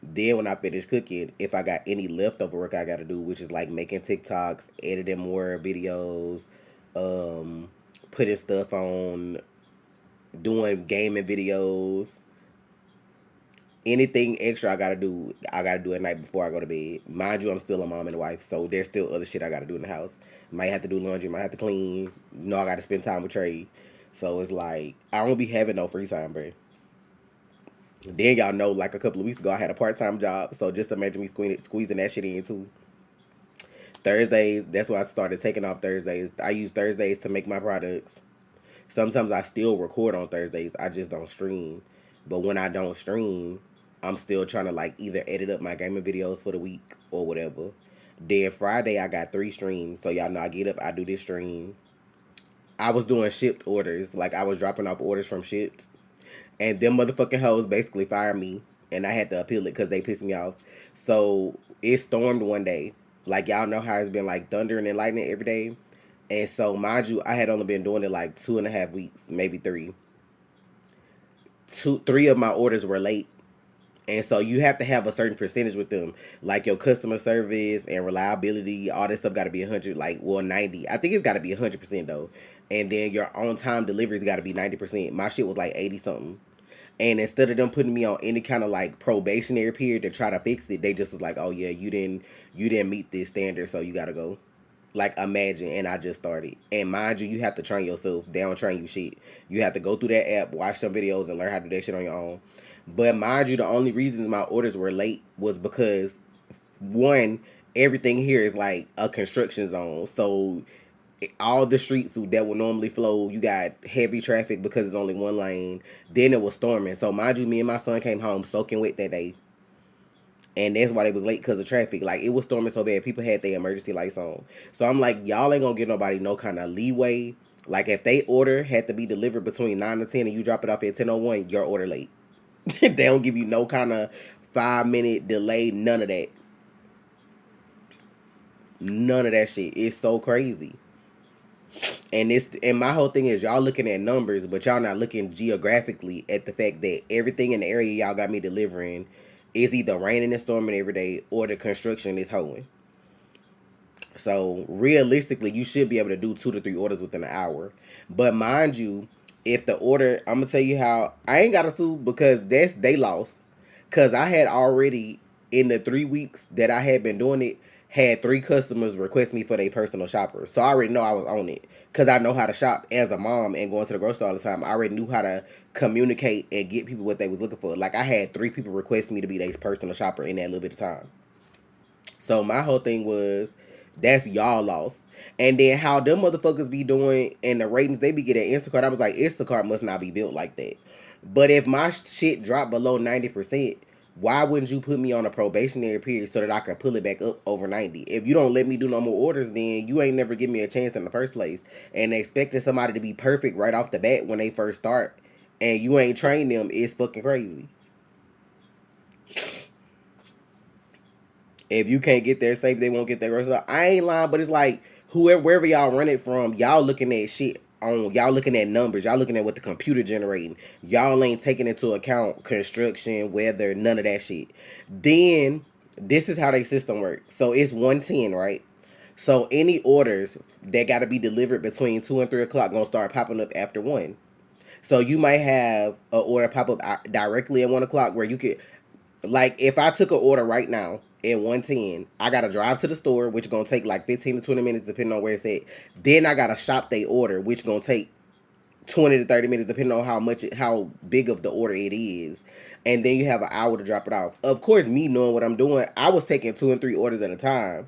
Then when I finish cooking, if I got any leftover work I gotta do, which is like making TikToks, editing more videos, um, putting stuff on, doing gaming videos, anything extra I gotta do at night before I go to bed. Mind you, I'm still a mom and a wife, so there's still other shit I gotta do in the house. Might have to do laundry, might have to clean. I gotta spend time with Trey. So it's like I don't be having no free time, bro. Then y'all know, like a couple of weeks ago, I had a part time job. So just imagine me squeezing that shit in too. Thursdays, that's why I started taking off Thursdays. I use Thursdays to make my products. Sometimes I still record on Thursdays. I just don't stream. But when I don't stream, I'm still trying to like either edit up my gaming videos for the week or whatever. Then Friday I got 3 streams. So y'all know I get up, I do this stream. I was doing shipped orders. Like I was dropping off orders from shipped. And them motherfucking hoes basically fired me. And I had to appeal it because they pissed me off. So it stormed one day. Like y'all know how it's been like thundering and lightning every day. And so mind you, I had only been doing it like 2.5 weeks, maybe three. 3 of my orders were late. And so you have to have a certain percentage with them, like your customer service and reliability. All this stuff got to be 100, like 90. I think it's got to be 100% though. And then your on time deliveries got to be 90%. My shit was like 80 something. And instead of them putting me on any kind of like probationary period to try to fix it, they just was like, "Oh yeah, you didn't meet this standard, so you gotta go." Like imagine, and I just started. And mind you, you have to train yourself. They don't train you shit. You have to go through that app, watch some videos, and learn how to do that shit on your own. But mind you, the only reasons my orders were late was because one, everything here is like a construction zone. So all the streets that would normally flow, you got heavy traffic because it's only one lane. Then it was storming. So mind you, me and my son came home soaking wet that day. And that's why they was late because of traffic. Like it was storming so bad, people had their emergency lights on. So I'm like, y'all ain't gonna give nobody no kind of leeway. Like if they order had to be delivered between 9 and 10, and you drop it off at 10:01, your order late. They don't give you no kind of 5 minute delay. None of that. None of that shit. It's so crazy. And my whole thing is y'all looking at numbers, but y'all not looking geographically at the fact that everything in the area y'all got me delivering is either raining and storming every day or the construction is hoeing. So realistically, you should be able to do 2 to 3 orders within an hour. But mind you, if the order, I'm gonna tell you how I ain't got to sue because that's they lost. Cause I had already in the 3 weeks that I had been doing it, had 3 customers request me for their personal shopper. So I already know I was on it. Cause I know how to shop as a mom and going to the grocery store all the time. I already knew how to communicate and get people what they was looking for. Like I had 3 people request me to be their personal shopper in that little bit of time. So my whole thing was that's y'all loss. And then how them motherfuckers be doing and the ratings they be getting at Instacart, I was like, Instacart must not be built like that. But if my shit dropped below 90%, why wouldn't you put me on a probationary period so that I can pull it back up over 90? If you don't let me do no more orders, then you ain't never give me a chance in the first place. And expecting somebody to be perfect right off the bat when they first start and you ain't trained them is fucking crazy. If you can't get there safe, they won't get there. So I ain't lying, but it's like whoever wherever y'all run it from, y'all looking at shit on y'all looking at numbers, y'all looking at what the computer generating. Y'all ain't taking into account construction, weather, none of that shit. Then this is how their system works. So it's 110, right? So any orders that gotta be delivered between 2 and 3 o'clock gonna start popping up after one. So you might have a order pop up directly at 1 o'clock where you could like if I took an order right now at 110, I gotta drive to the store, which gonna take like 15 to 20 minutes depending on where it's at. Then I gotta shop they order, which gonna take 20 to 30 minutes depending on how big of the order it is. And then you have an hour to drop it off. Of course, me knowing what I'm doing, I was taking 2 and 3 orders at a time.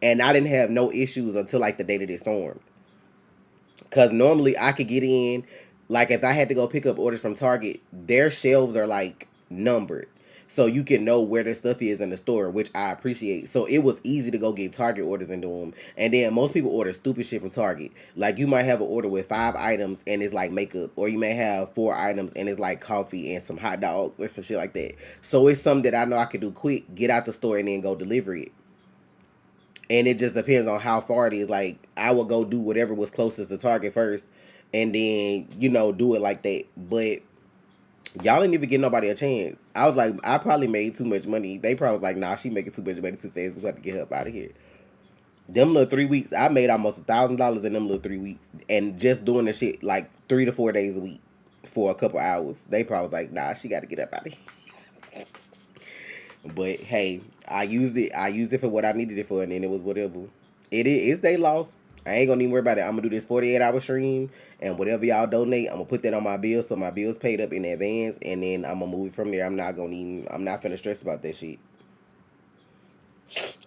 And I didn't have no issues until like the day that it stormed. Cause normally I could get in, like if I had to go pick up orders from Target, their shelves are like numbered. So you can know where their stuff is in the store, which I appreciate. So it was easy to go get Target orders and do them. And then most people order stupid shit from Target. Like you might have an order with 5 items and it's like makeup. Or you may have 4 items and it's like coffee and some hot dogs or some shit like that. So it's something that I know I can do quick, get out the store and then go deliver it. And it just depends on how far it is. Like I would go do whatever was closest to Target first, and then do it like that. But y'all didn't even give nobody a chance. I was like, I probably made too much money. They probably was like, nah, she making too much money too fast. We got to get her up out of here. Them little 3 weeks, I made almost $1,000 in them little 3 weeks, and just doing the shit like 3 to 4 days a week for a couple hours. They probably was like, nah, she got to get up out of here. But hey, I used it. I used it for what I needed it for, and then it was whatever. It is it's they loss. I ain't gonna even worry about it. I'm gonna do this 48-hour stream, and whatever y'all donate, I'm gonna put that on my bill, so my bill's paid up in advance, and then I'm gonna move it from there. I'm not finna stress about that shit.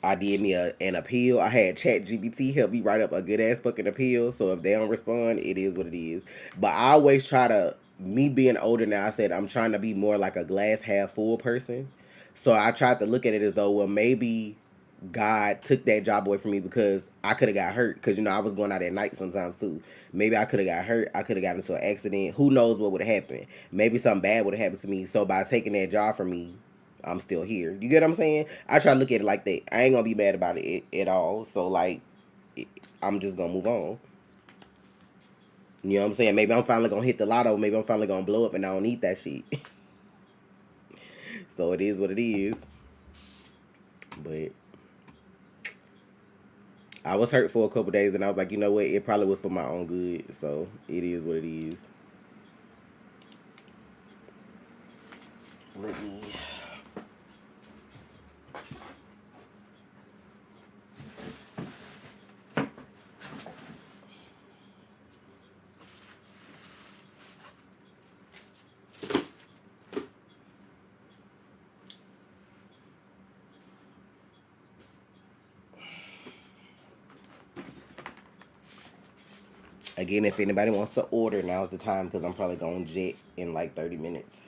I did me an appeal. I had Chat GBT help me write up a good ass fucking appeal. So if they don't respond, it is what it is. But I always try to, me being older now, I said I'm trying to be more like a glass half full person. So I tried to look at it as though, well, maybe God took that job away from me because I could have got hurt. Because, I was going out at night sometimes too. Maybe I could have got hurt. I could have gotten into an accident. Who knows what would have happened? Maybe something bad would have happened to me. So by taking that job from me, I'm still here. You get what I'm saying? I try to look at it like that. I ain't gonna be mad about it at all. So like, I'm just gonna move on. You know what I'm saying? Maybe I'm finally gonna hit the lotto. Maybe I'm finally gonna blow up, and I don't need that shit. So it is what it is. But I was hurt for a couple days, and I was like, you know what? It probably was for my own good. So it is what it is. Let me. Again, if anybody wants to order, now's the time because I'm probably going to jet in like 30 minutes.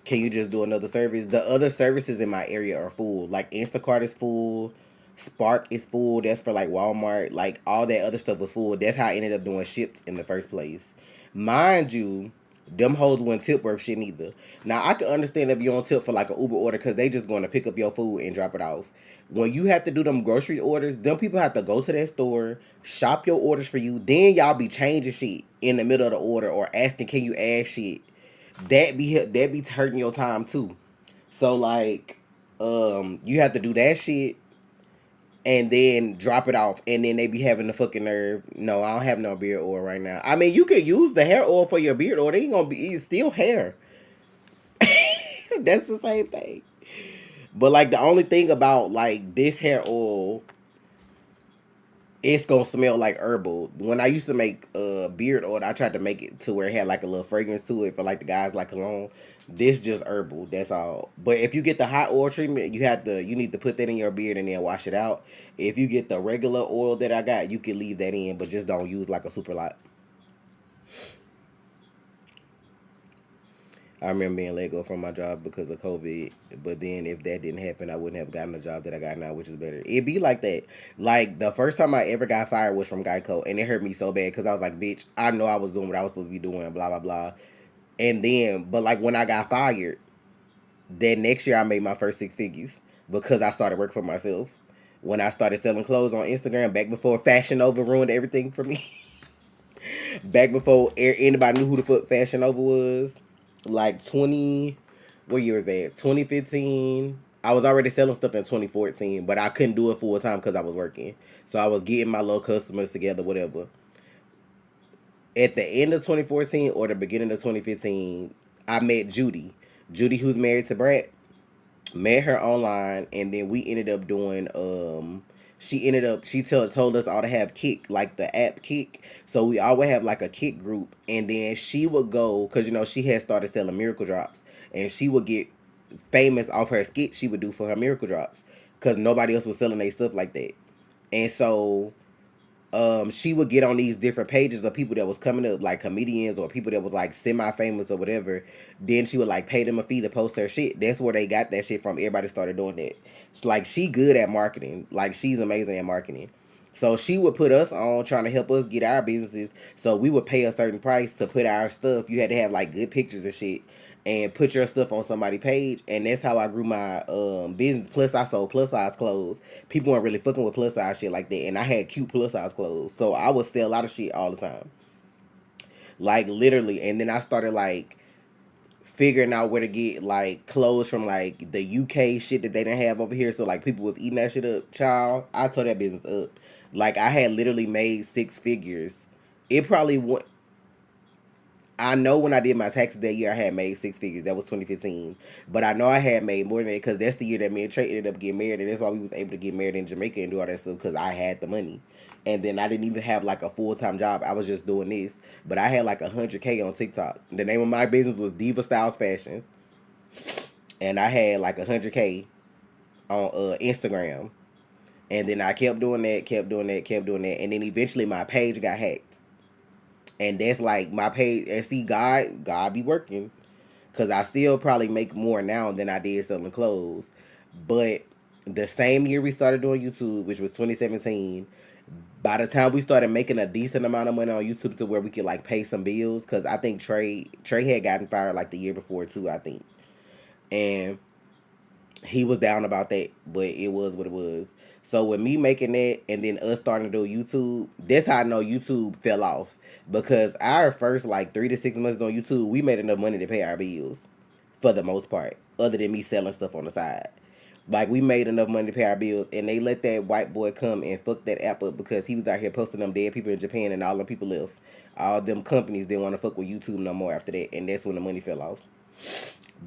Can you just do another service? The other services in my area are full. Like Instacart is full, Spark is full. That's for like Walmart. Like all that other stuff was full. That's how I ended up doing ships in the first place. Mind you, them hoes wouldn't tip worth shit neither. Now I can understand if you don't tip for like an Uber order because they just going to pick up your food and drop it off. When you have to do them grocery orders, them people have to go to that store, shop your orders for you. Then y'all be changing shit in the middle of the order or asking, can you add shit? That be hurting your time too. So like, you have to do that shit and then drop it off, and then they be having the fucking nerve. No, I don't have no beard oil right now. I mean, you could use the hair oil for your beard oil. It ain't gonna be. It's still hair. That's the same thing. But like the only thing about like this hair oil, it's gonna smell like herbal. When I used to make beard oil, I tried to make it to where it had like a little fragrance to it for like the guys like cologne. This just herbal, that's all. But if you get the hot oil treatment, you need to put that in your beard and then wash it out. If you get the regular oil that I got, you can leave that in, but just don't use like a super lot. I remember being let go from my job because of COVID. But then if that didn't happen, I wouldn't have gotten the job that I got now, which is better. It'd be like that. Like the first time I ever got fired was from Geico, and it hurt me so bad because I was like, bitch, I know I was doing what I was supposed to be doing, blah blah blah. And then, but like when I got fired, then next year I made my first six figures because I started working for myself. When I started selling clothes on Instagram, back before Fashion Nova ruined everything for me. Back before anybody knew who the fuck Fashion Nova was, like 20, what year was that? 2015. I was already selling stuff in 2014, but I couldn't do it full time because I was working. So I was getting my little customers together, whatever. At the end of 2014 or the beginning of 2015, I met Judy. Judy, who's married to Brad, met her online, and then we ended up doing she told us all to have Kick, like the app Kick. So we all would have like a Kick group, and then she would go because she had started selling miracle drops, and she would get famous off her skit she would do for her miracle drops because nobody else was selling their stuff like that. And so she would get on these different pages of people that was coming up, like comedians or people that was like semi-famous or whatever. Then she would like pay them a fee to post her shit. That's where they got that shit from. Everybody started doing that. It's like she good at marketing. Like she's amazing at marketing. So she would put us on trying to help us get our businesses. So we would pay a certain price to put our stuff. You had to have like good pictures and shit and put your stuff on somebody's page. And that's how I grew my business. Plus I sold plus size clothes. People weren't really fucking with plus size shit like that. And I had cute plus size clothes. So I would sell a lot of shit all the time. Like literally. And then I started like figuring out where to get like clothes from like the UK shit that they didn't have over here. So like people was eating that shit up. Child, I tore that business up. Like I had literally made six figures. It probably went. I know when I did my taxes that year, I had made six figures. That was 2015. But I know I had made more than that because that's the year that me and Trey ended up getting married, and that's why we was able to get married in Jamaica and do all that stuff because I had the money. And then I didn't even have like a full time job. I was just doing this. But I had like 100K on TikTok. The name of my business was Diva Styles Fashions, and I had like 100K on Instagram. And then I kept doing that, kept doing that, kept doing that, and then eventually my page got hacked. And that's like my page. And see, God be working, cause I still probably make more now than I did selling clothes. But the same year we started doing YouTube, which was 2017, by the time we started making a decent amount of money on YouTube to where we could like pay some bills, cause I think Trey had gotten fired like the year before too, I think, and he was down about that, but it was what it was. So with me making that and then us starting to do YouTube, that's how I know YouTube fell off. Because our first like 3 to 6 months on YouTube, we made enough money to pay our bills for the most part, other than me selling stuff on the side. Like we made enough money to pay our bills, and they let that white boy come and fuck that app up because he was out here posting them dead people in Japan, and all them people left. All them companies didn't want to fuck with YouTube no more after that, and that's when the money fell off.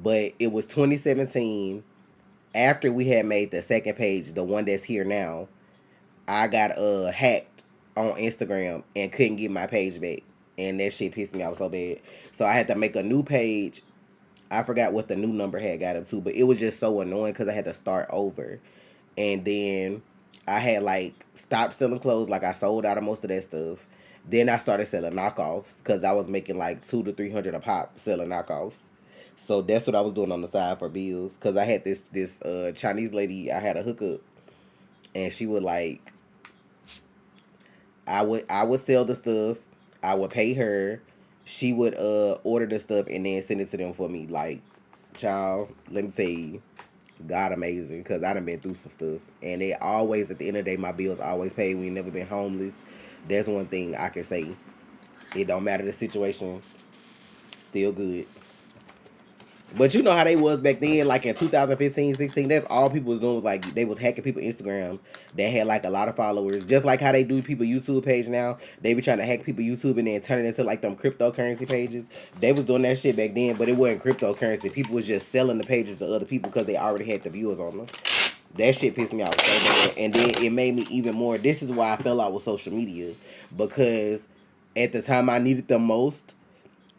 But it was 2017 after we had made the second page, the one that's here now. I got hacked on Instagram and couldn't get my page back, and that shit pissed me off so bad. So I had to make a new page. I forgot what the new number had got up to, but it was just so annoying because I had to start over. And then I had like stopped selling clothes, like I sold out of most of that stuff. Then I started selling knockoffs because I was making like 200 to 300 a pop selling knockoffs. So that's what I was doing on the side for bills. Cause I had this Chinese lady. I had a hookup, and she would like I would sell the stuff. I would pay her. She would order the stuff and then send it to them for me. Like, child, let me tell you, God amazing, because I done been through some stuff. And they always, at the end of the day, my bills always paid. We never been homeless. That's one thing I can say. It don't matter the situation, still good. But you know how they was back then, like in 2015, 16. That's all people was doing was like they was hacking people Instagram that had like a lot of followers. Just like how they do people YouTube page now. They be trying to hack people YouTube and then turn it into like them cryptocurrency pages. They was doing that shit back then, but it wasn't cryptocurrency. People was just selling the pages to other people because they already had the viewers on them. That shit pissed me off so bad. And then it made me even more. This is why I fell out with social media. Because at the time I needed the most,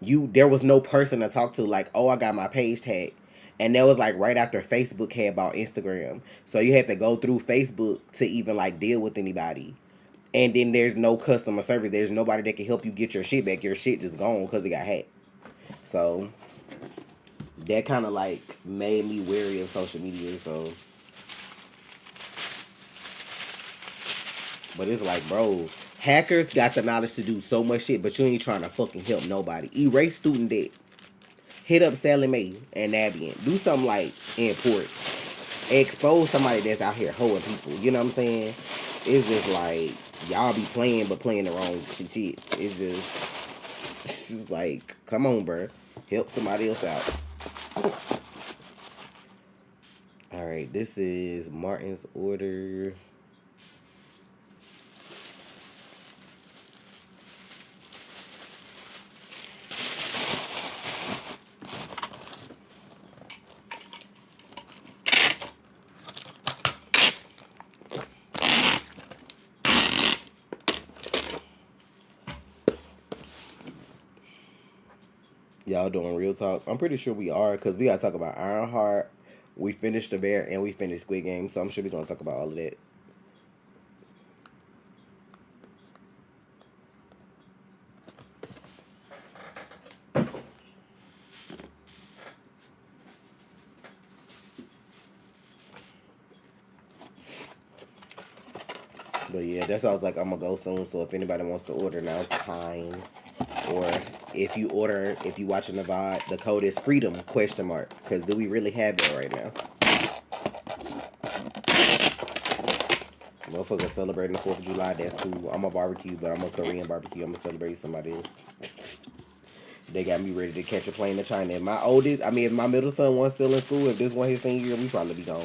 there was no person to talk to. Like, oh, I got my page tagged, and that was like right after Facebook had bought Instagram, so you had to go through Facebook to even like deal with anybody. And then there's no customer service. There's nobody that can help you get your shit back. Your shit just gone because it got hacked. So that kind of like made me wary of social media. So, but it's like, bro, hackers got the knowledge to do so much shit, but you ain't trying to fucking help nobody. Erase student debt. Hit up Sally Mae and Navient. Do something like import. Expose somebody that's out here hoeing people. You know what I'm saying? It's just like y'all be playing but playing the wrong shit. It's just like, come on, bro. Help somebody else out. Alright, this is Martin's order. Y'all doing real talk? I'm pretty sure we are, because we got to talk about Ironheart. We finished The Bear and we finished Squid Game, so I'm sure we're going to talk about all of that. But yeah, that's why I was like, I'm going to go soon, so if anybody wants to order, now's the time. Or if you watching the VOD, the code is freedom, question mark. Because do we really have that right now? Motherfuckers celebrating the 4th of July, that's cool. I'm a barbecue, but I'm a Korean barbecue. I'm going to celebrate somebody else. They got me ready to catch a plane to China. If my middle son was still in school, if this one his senior year, we probably be gone.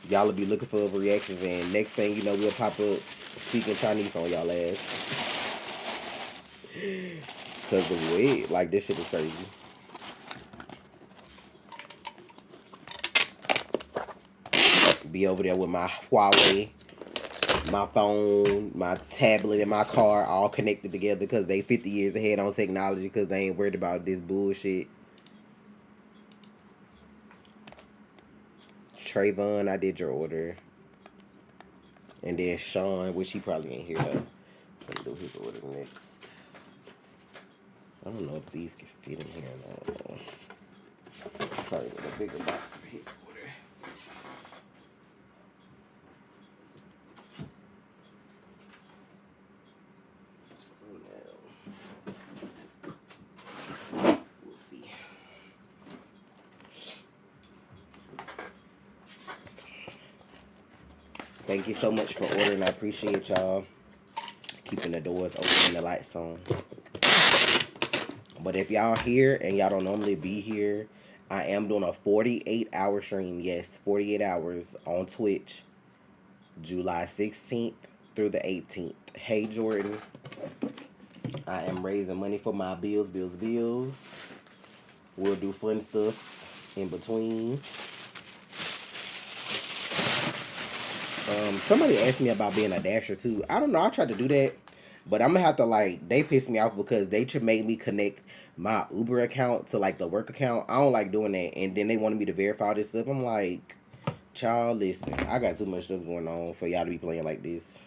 Y'all will be looking for reactions, and next thing you know, we'll pop up speaking Chinese on y'all ass. Cause the way, like, this shit is crazy. Be over there with my Huawei, my phone, my tablet, and my car all connected together because they 50 years ahead on technology because they ain't worried about this bullshit. Trayvon, I did your order. And then Sean, which he probably ain't here though. Let me do his order next. I don't know if these can fit in here or not. Probably with a bigger box for his order. We'll see. Thank you so much for ordering. I appreciate y'all keeping the doors open and the lights on. But if y'all here and y'all don't normally be here, I am doing a 48-hour stream. Yes, 48 hours on Twitch, July 16th through the 18th. Hey, Jordan. I am raising money for my bills. We'll do fun stuff in between. Somebody asked me about being a dasher too. I don't know. I tried to do that, but I'm gonna have to like. They pissed me off because they should make me connect my Uber account to like the work account. I don't like doing that, and then they wanted me to verify this stuff. I'm like, child, listen. I got too much stuff going on for y'all to be playing like this.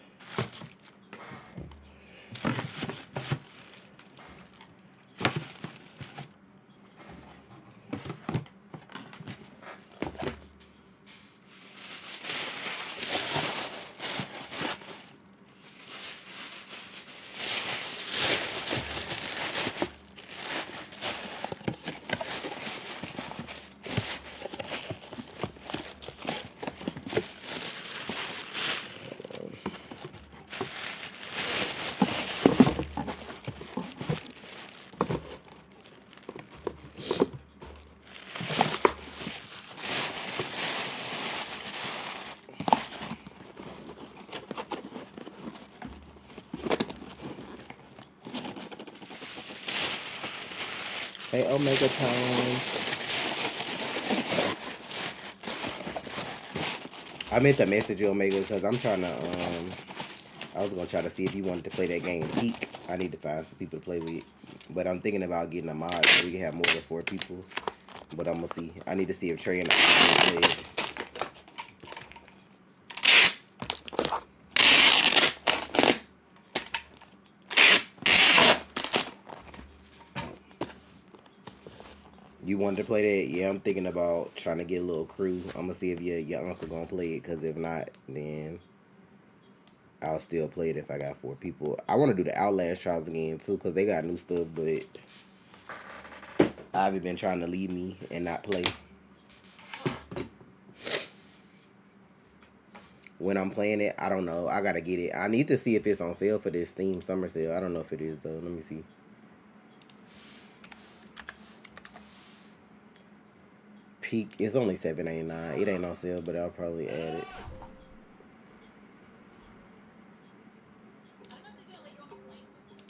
Hey, Omega Time. I meant to message you, Omega, because I'm trying to, I was going to try to see if you wanted to play that game, Peak. I need to find some people to play with. But I'm thinking about getting a mod so we can have more than 4 people. But I'm going to see. I need to see if Trey and I can play. You wanted to play that? Yeah, I'm thinking about trying to get a little crew. I'm going to see if your uncle going to play it. Because if not, then I'll still play it if I got 4 people. I want to do the Outlast trials again, too. Because they got new stuff. But Ivy been trying to leave me and not play. When I'm playing it, I don't know. I got to get it. I need to see if it's on sale for this Steam summer sale. I don't know if it is, though. Let me see. Peak, it's only $7.99. It ain't on sale, but I'll probably add it.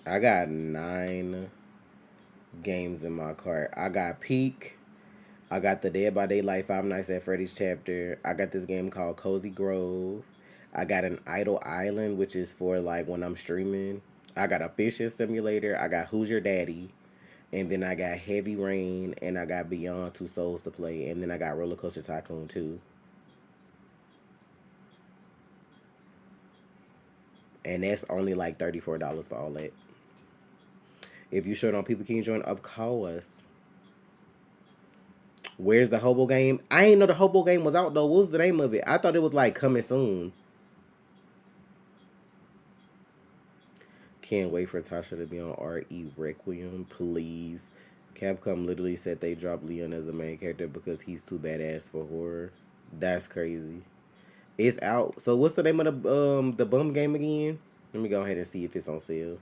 I got 9 games in my cart. I got Peak. I got the Dead by Daylight Five Nights at Freddy's chapter. I got this game called Cozy Grove. I got an Idle Island, which is for like when I'm streaming. I got a fishing simulator. I got Who's Your Daddy. And then I got Heavy Rain, and I got Beyond Two Souls to play, and then I got Roller Coaster Tycoon 2. And that's only like $34 for all that. If you short on people, can you join? Of course. Where's the Hobo game? I ain't know the Hobo game was out though. What was the name of it? I thought it was like coming soon. Can't wait for Tasha to be on RE Requiem, please. Capcom literally said they dropped Leon as a main character because he's too badass for horror. That's crazy. It's out. So what's the name of the bum game again? Let me go ahead and see if it's on sale.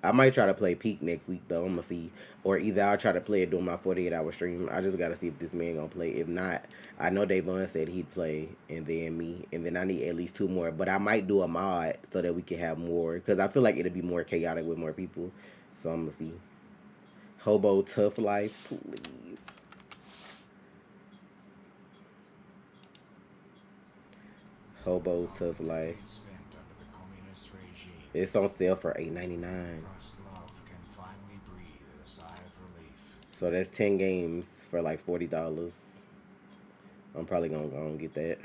I might try to play Peak next week though. I'm gonna see, or either I'll try to play it during my 48-hour stream. I just gotta see if this man gonna play. If not, I know Davon said he'd play, and then me, and then I need at least 2 more. But I might do a mod so that we can have more, because I feel like it'll be more chaotic with more people. So I'm gonna see. Hobo Tough Life, please. Hobo Tough Life. It's on sale for $8.99. So that's 10 games for like $40. I'm probably gonna go and get that.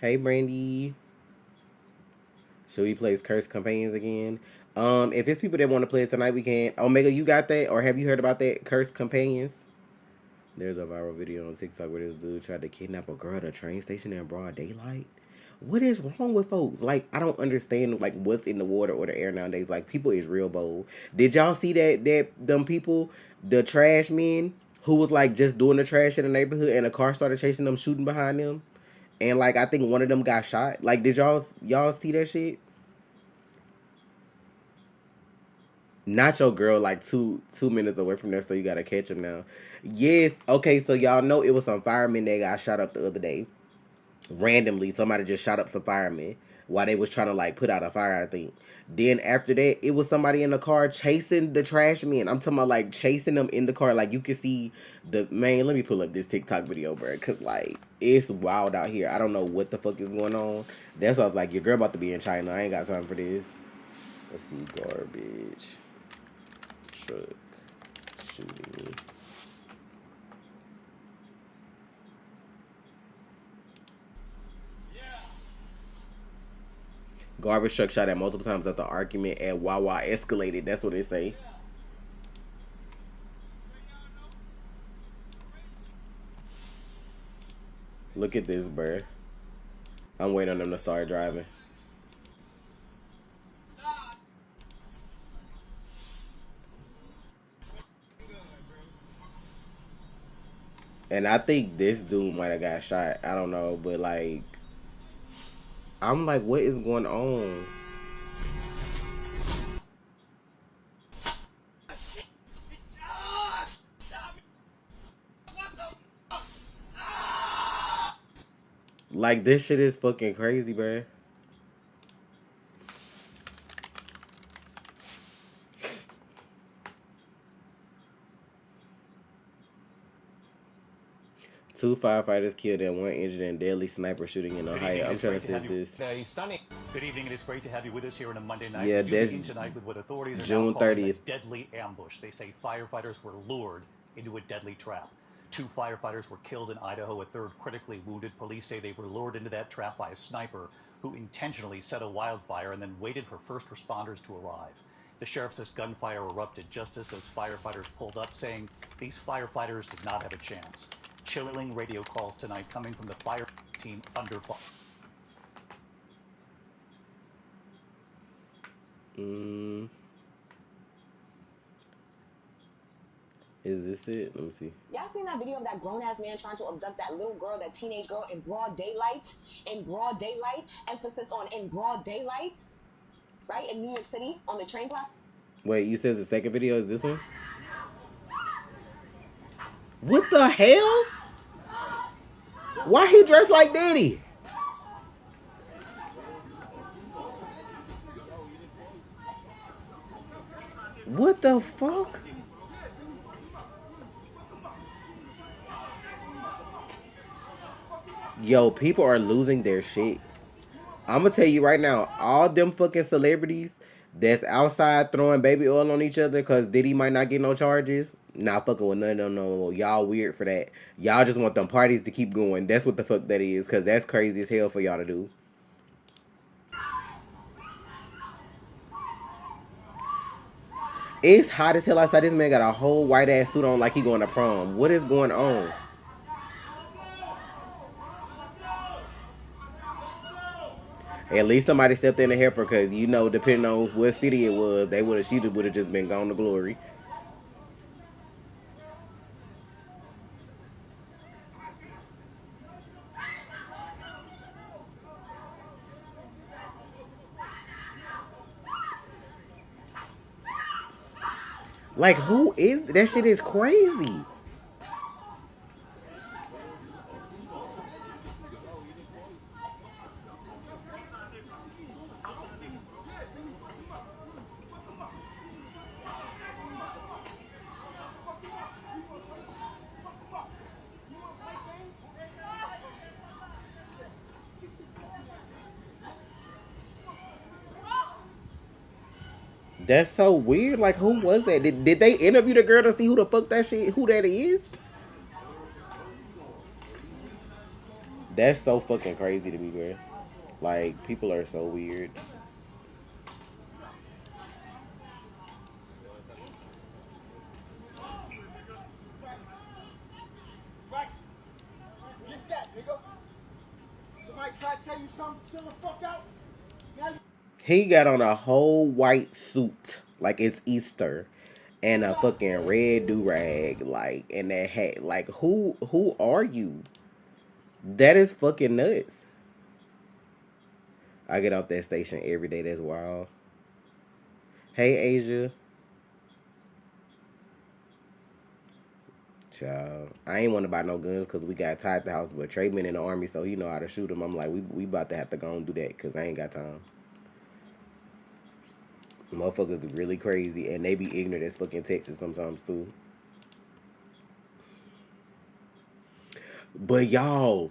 Hey Brandy. Should we play Curse Companions again? If it's people that want to play it tonight, we can. Omega, you got that? Or have you heard about that? Curse Companions? There's a viral video on TikTok where this dude tried to kidnap a girl at a train station in broad daylight. What is wrong with folks? Like, I don't understand like what's in the water or the air nowadays. Like, people is real bold. Did y'all see that them people, the trash men who was like just doing the trash in the neighborhood and a car started chasing them, shooting behind them, and like I think one of them got shot. Like, did y'all see that shit? Not your girl, like two minutes away from there, so you gotta catch him now. Yes, okay, so y'all know it was some firemen that got shot up the other day. Randomly, somebody just shot up some firemen while they was trying to like put out a fire, I think. Then after that, it was somebody in the car chasing the trash men. I'm talking about like chasing them in the car. Like you can see the man. Let me pull up this TikTok video, bro, cause like it's wild out here. I don't know what the fuck is going on. That's why I was like, your girl about to be in China. I ain't got time for this. Let's see, garbage truck shooting. Garbage truck shot at multiple times after argument at Wawa escalated. That's what they say. Look at this, bruh. I'm waiting on them to start driving. And I think this dude might have got shot. I don't know, but like, I'm like, what is going on? Like, this shit is fucking crazy, bruh. Two firefighters killed and one injured in deadly sniper shooting in Ohio. I'm trying to see this. Good evening, and it's great to have you with us here on a Monday night. Yeah, We do that's begin tonight with what authorities are June now calling 30th. a deadly ambush. They say firefighters were lured into a deadly trap. Two firefighters were killed in Idaho, a third critically wounded. Police say they were lured into that trap by a sniper who intentionally set a wildfire and then waited for first responders to arrive. The sheriff says gunfire erupted just as those firefighters pulled up, saying these firefighters did not have a chance. Chilling radio calls tonight coming from the fire team under fire. Is this it? Let me see. Y'all seen that video of that grown ass man trying to abduct that little girl, that teenage girl, in broad daylight? In broad daylight. Emphasis on in broad daylight. Right? In New York City on the train platform. Wait, you said the second video is this one? What the hell? Why he dressed like Daddy? What the fuck? Yo, people are losing their shit. I'm gonna tell you right now, all them fucking celebrities that's outside throwing baby oil on each other because Diddy might not get no charges. Not fucking with none of them no more. Y'all weird for that. Y'all just want them parties to keep going. That's what the fuck that is, because that's crazy as hell for y'all to do. It's hot as hell outside. This man got a whole white ass suit on like he going to prom. What is going on? At least somebody stepped in to help her, because you know, depending on what city it was, she would have just been gone to glory. Like, who is that? Shit is crazy. That's so weird. Like, who was that? Did they interview the girl to see who the fuck that shit, who that is? That's so fucking crazy to me, bro. Like, people are so weird. Right. Get that, nigga. Somebody try to tell you something, chill the fuck out. Now you He got on a whole white suit, like it's Easter, and a got fucking red do rag, like, and that hat. Like, who are you? That is fucking nuts. I get off that station every day. That's wild. Hey, Asia. Child, I ain't want to buy no guns because we got tied at the house. But Trey been in the army, so he know how to shoot them. I'm like, we about to have to go and do that because I ain't got time. Motherfuckers are really crazy, and they be ignorant as fucking Texas sometimes too. But y'all,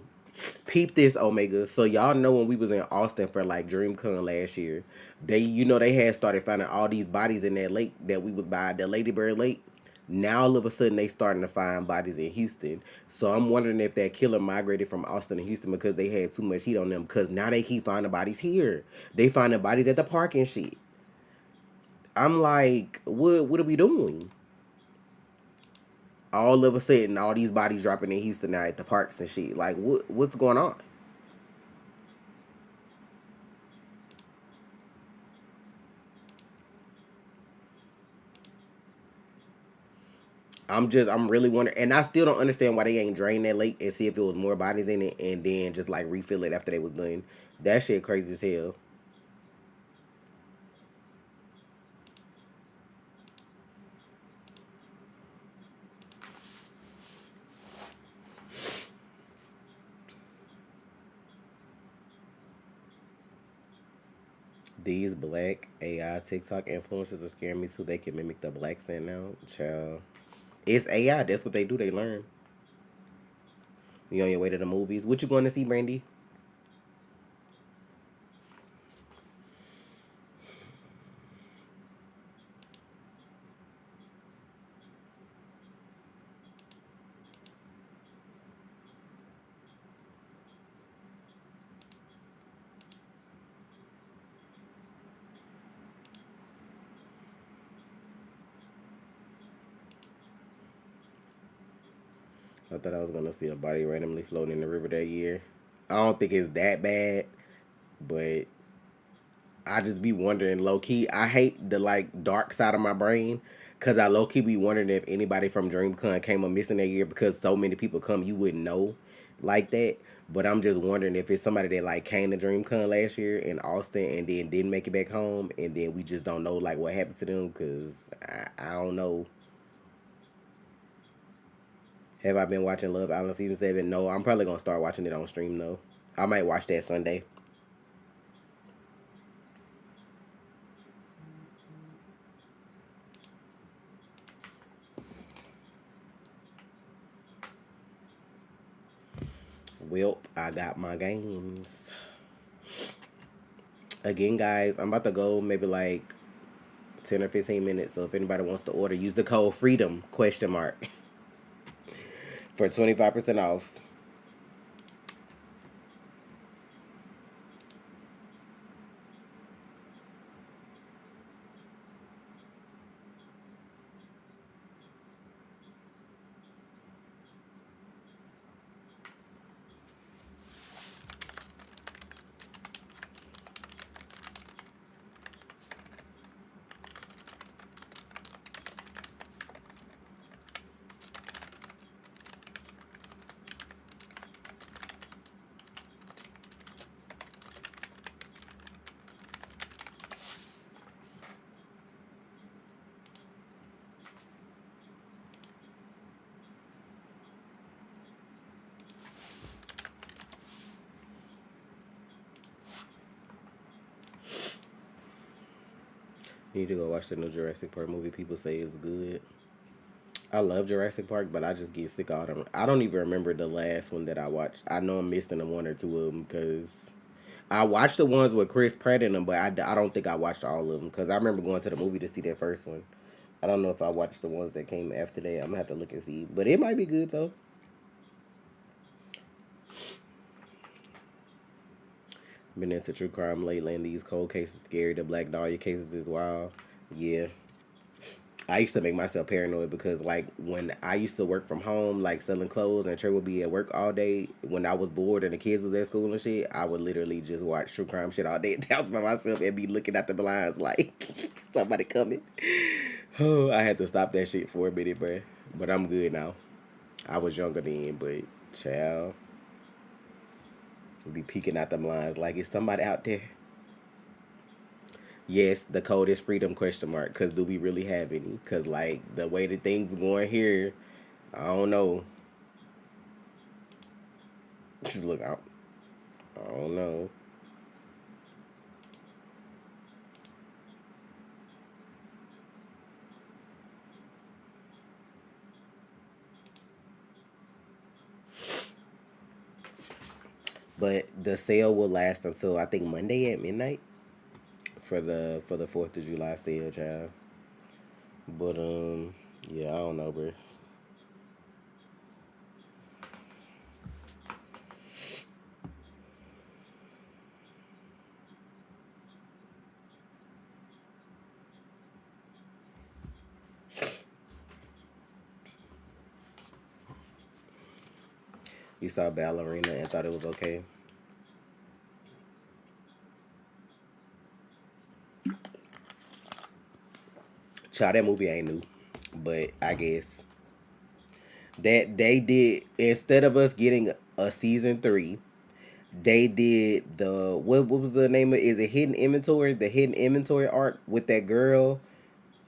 peep this, Omega. So y'all know when we was in Austin for like DreamCon last year, they had started finding all these bodies in that lake that we was by, the Lady Bird Lake. Now all of a sudden they starting to find bodies in Houston. So I'm wondering if that killer migrated from Austin to Houston because they had too much heat on them. Because now they keep finding bodies here. They finding bodies at the park and shit. I'm like, what are we doing? All of a sudden, all these bodies dropping in Houston now at the parks and shit. Like, what's going on? I'm really wondering, and I still don't understand why they ain't drain that lake and see if it was more bodies in it, and then just like refill it after they was done. That shit crazy as hell. These black AI TikTok influencers are scaring me too. They can mimic the black scent now, child. It's AI. That's what they do. They learn. You on your way to the movies? What you going to see, Brandy? I thought I was gonna see a body randomly floating in the river that year. I don't think it's that bad, but I just be wondering low key. I hate the like dark side of my brain because I low key be wondering if anybody from DreamCon came up missing that year because so many people come you wouldn't know like that. But I'm just wondering if it's somebody that like came to DreamCon last year in Austin and then didn't make it back home and then we just don't know like what happened to them because I don't know. Have I been watching Love Island season 7? No, I'm probably gonna start watching it on stream though. I might watch that Sunday. Welp, I got my games. Again, guys, I'm about to go maybe like 10 or 15 minutes. So if anybody wants to order, use the code FREEDOM question mark for 25% off. You need to go watch the new Jurassic Park movie. People say it's good. I love Jurassic Park, but I just get sick of all them. I don't even remember the last one that I watched. I know I'm missing one or two of them because I watched the ones with Chris Pratt in them, but I don't think I watched all of them because I remember going to the movie to see that first one. I don't know if I watched the ones that came after that. I'm gonna have to look and see, but it might be good though. Been into true crime lately, and these cold cases scary. The Black Dahlia cases is wild. Yeah, I used to make myself paranoid because like when I used to work from home, like selling clothes, and Trey would be at work all day. When I was bored and the kids was at school and shit, I would literally just watch true crime shit all day at the house by myself and be looking at the blinds like somebody coming. Oh, I had to stop that shit for a minute, bruh. But I'm good now. I was younger then, but child, be peeking out the blinds like is somebody out there. Yes, the code is freedom question mark. Cause do we really have any? Cause like the way the things going here, I don't know. Just look out. I don't know. But the sale will last until I think Monday at midnight for the 4th of July sale, child. But yeah, I don't know, bro. You saw Ballerina and thought it was okay. Child, that movie ain't new, but I guess that they did instead of us getting a season 3, they did the what was the name of is it Hidden Inventory? The Hidden Inventory arc with that girl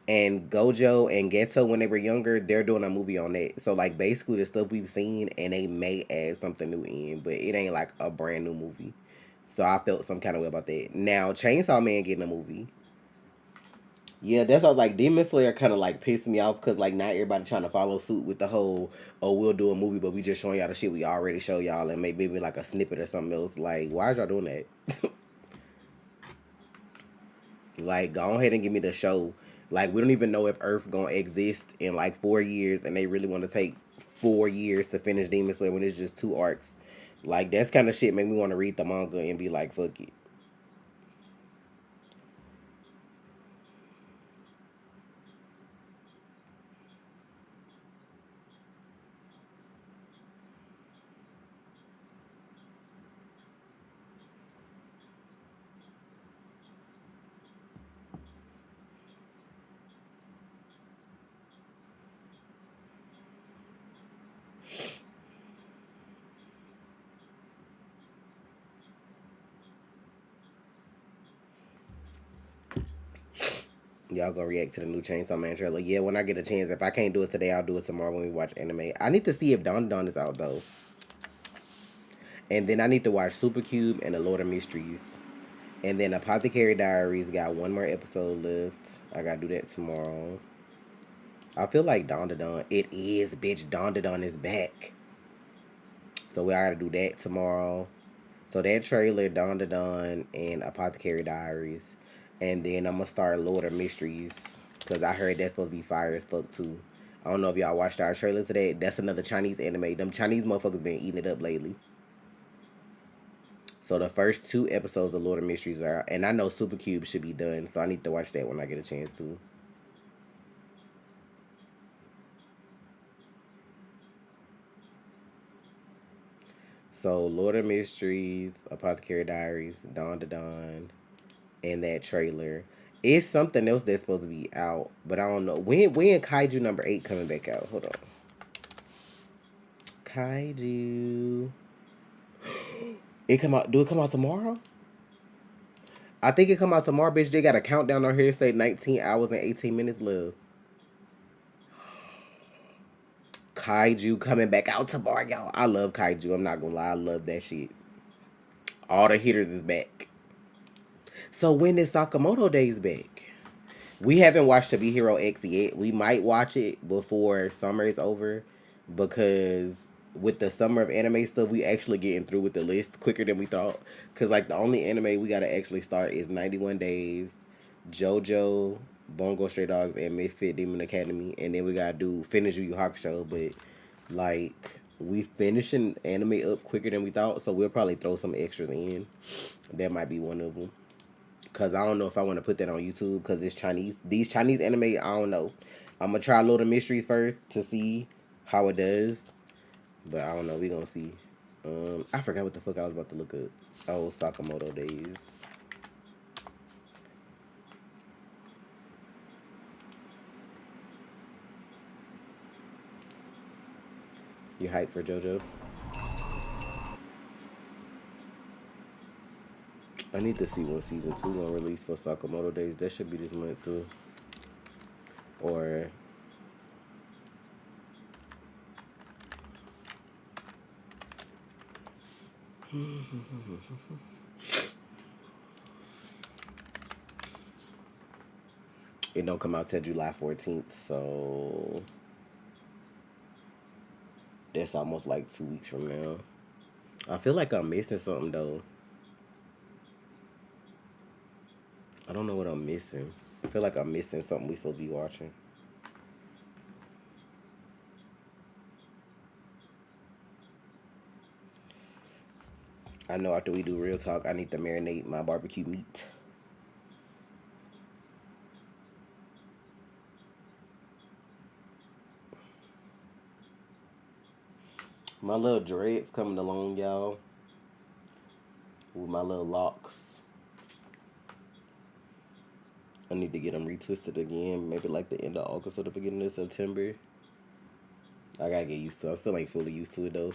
and Gojo and Geto when they were younger. They're doing a movie on that. So like basically the stuff we've seen, and they may add something new in, but it ain't like a brand new movie. So I felt some kind of way about that. Now Chainsaw Man getting a movie. Yeah, that's why I was like Demon Slayer kind of like pissed me off because like not everybody trying to follow suit with the whole we'll do a movie but we just showing y'all the shit we already show y'all and maybe like a snippet or something else. Like why is y'all doing that? Like go ahead and give me the show. Like we don't even know if Earth gonna exist in like 4 years and they really want to take 4 years to finish Demon Slayer when it's just 2 arcs. Like that's kind of shit make me want to read the manga and be like fuck it. Y'all gonna react to the new Chainsaw Man trailer? Yeah, when I get a chance. If I can't do it today, I'll do it tomorrow when we watch anime. I need to see if Don Don is out though, and then I need to watch Super Cube and The Lord of Mysteries, and then Apothecary Diaries got one more episode left. I gotta do that tomorrow. I feel like Don Don. It is, bitch. Don Don is back, so we gotta do that tomorrow. So that trailer, Don Don, and Apothecary Diaries, and then I'm gonna start Lord of Mysteries because I heard that's supposed to be fire as fuck too. I don't know if y'all watched our trailer today. That's another Chinese anime. Them Chinese motherfuckers been eating it up lately. So the first 2 episodes of Lord of Mysteries are out, and I know Super Cube should be done, so I need to watch that when I get a chance to. So Lord of Mysteries, Apothecary Diaries, Dawn to Dawn, and that trailer. It's something else that's supposed to be out, but I don't know when Kaiju number 8 coming back out. Hold on, Kaiju. It come out. Do it come out tomorrow? I think it come out tomorrow, bitch. They got a countdown on here say 19 hours and 18 minutes left. Kaiju coming back out tomorrow, y'all. I love Kaiju. I'm not gonna lie, I love that shit. All the hitters is back. So when is Sakamoto Days back? We haven't watched To Be Hero X yet. We might watch it before summer is over because with the summer of anime stuff, we actually getting through with the list quicker than we thought. Cause like the only anime we gotta actually start is 91 Days, JoJo, Bongo Stray Dogs, and Misfit Demon Academy, and then we gotta do finish Yu Yu Hakusho. But like we finishing anime up quicker than we thought, so we'll probably throw some extras in. That might be one of them. Cause I don't know if I want to put that on YouTube because it's Chinese. These Chinese anime, I don't know. I'm gonna try Lord of Mysteries first to see how it does, but I don't know. We gonna see. I forgot what the fuck I was about to look up. Oh, Sakamoto Days. You hyped for JoJo? I need to see when season 2 gonna release for Sakamoto Days. That should be this month too. Or it don't come out till July 14th, so that's almost like 2 weeks from now. I feel like I'm missing something though. I don't know what I'm missing. I feel like I'm missing something we supposed to be watching. I know after we do real talk, I need to marinate my barbecue meat. My little dreads coming along, y'all. With my little locks. I need to get them retwisted again. Maybe like the end of August or the beginning of September. I gotta get used to it. I still ain't fully used to it though.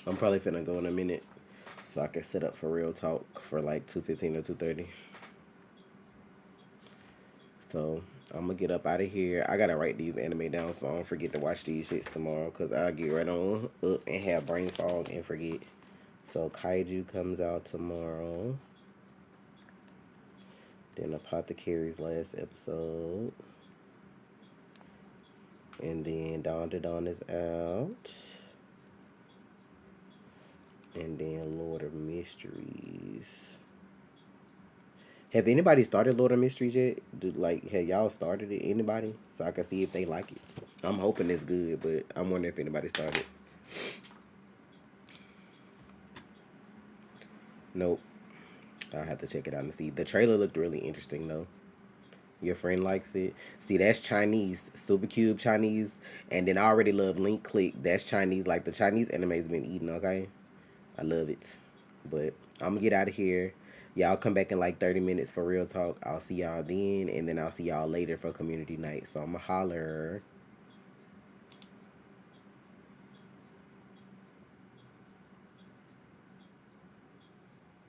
I'm probably finna go in a minute so I can set up for real talk for like 2:15 or 2:30. So I'm gonna get up out of here. I gotta write these anime down so I don't forget to watch these shits tomorrow. Cause I'll get right on up and have brain fog and forget. So Kaiju comes out tomorrow. Then Apothecary's last episode. And then Dawn to Dawn is out. And then Lord of Mysteries. Have anybody started Lord of Mysteries yet? Have y'all started it? Anybody? So I can see if they like it. I'm hoping it's good, but I'm wondering if anybody started. Nope. I'll have to check it out and see. The trailer looked really interesting though. Your friend likes it. See, that's Chinese. Supercube Chinese. And then I already love Link Click. That's Chinese. Like the Chinese anime's been eating, okay? I love it. But I'm gonna get out of here. Y'all come back in like 30 minutes for real talk. I'll see y'all then, and then I'll see y'all later for community night. So I'm gonna holler.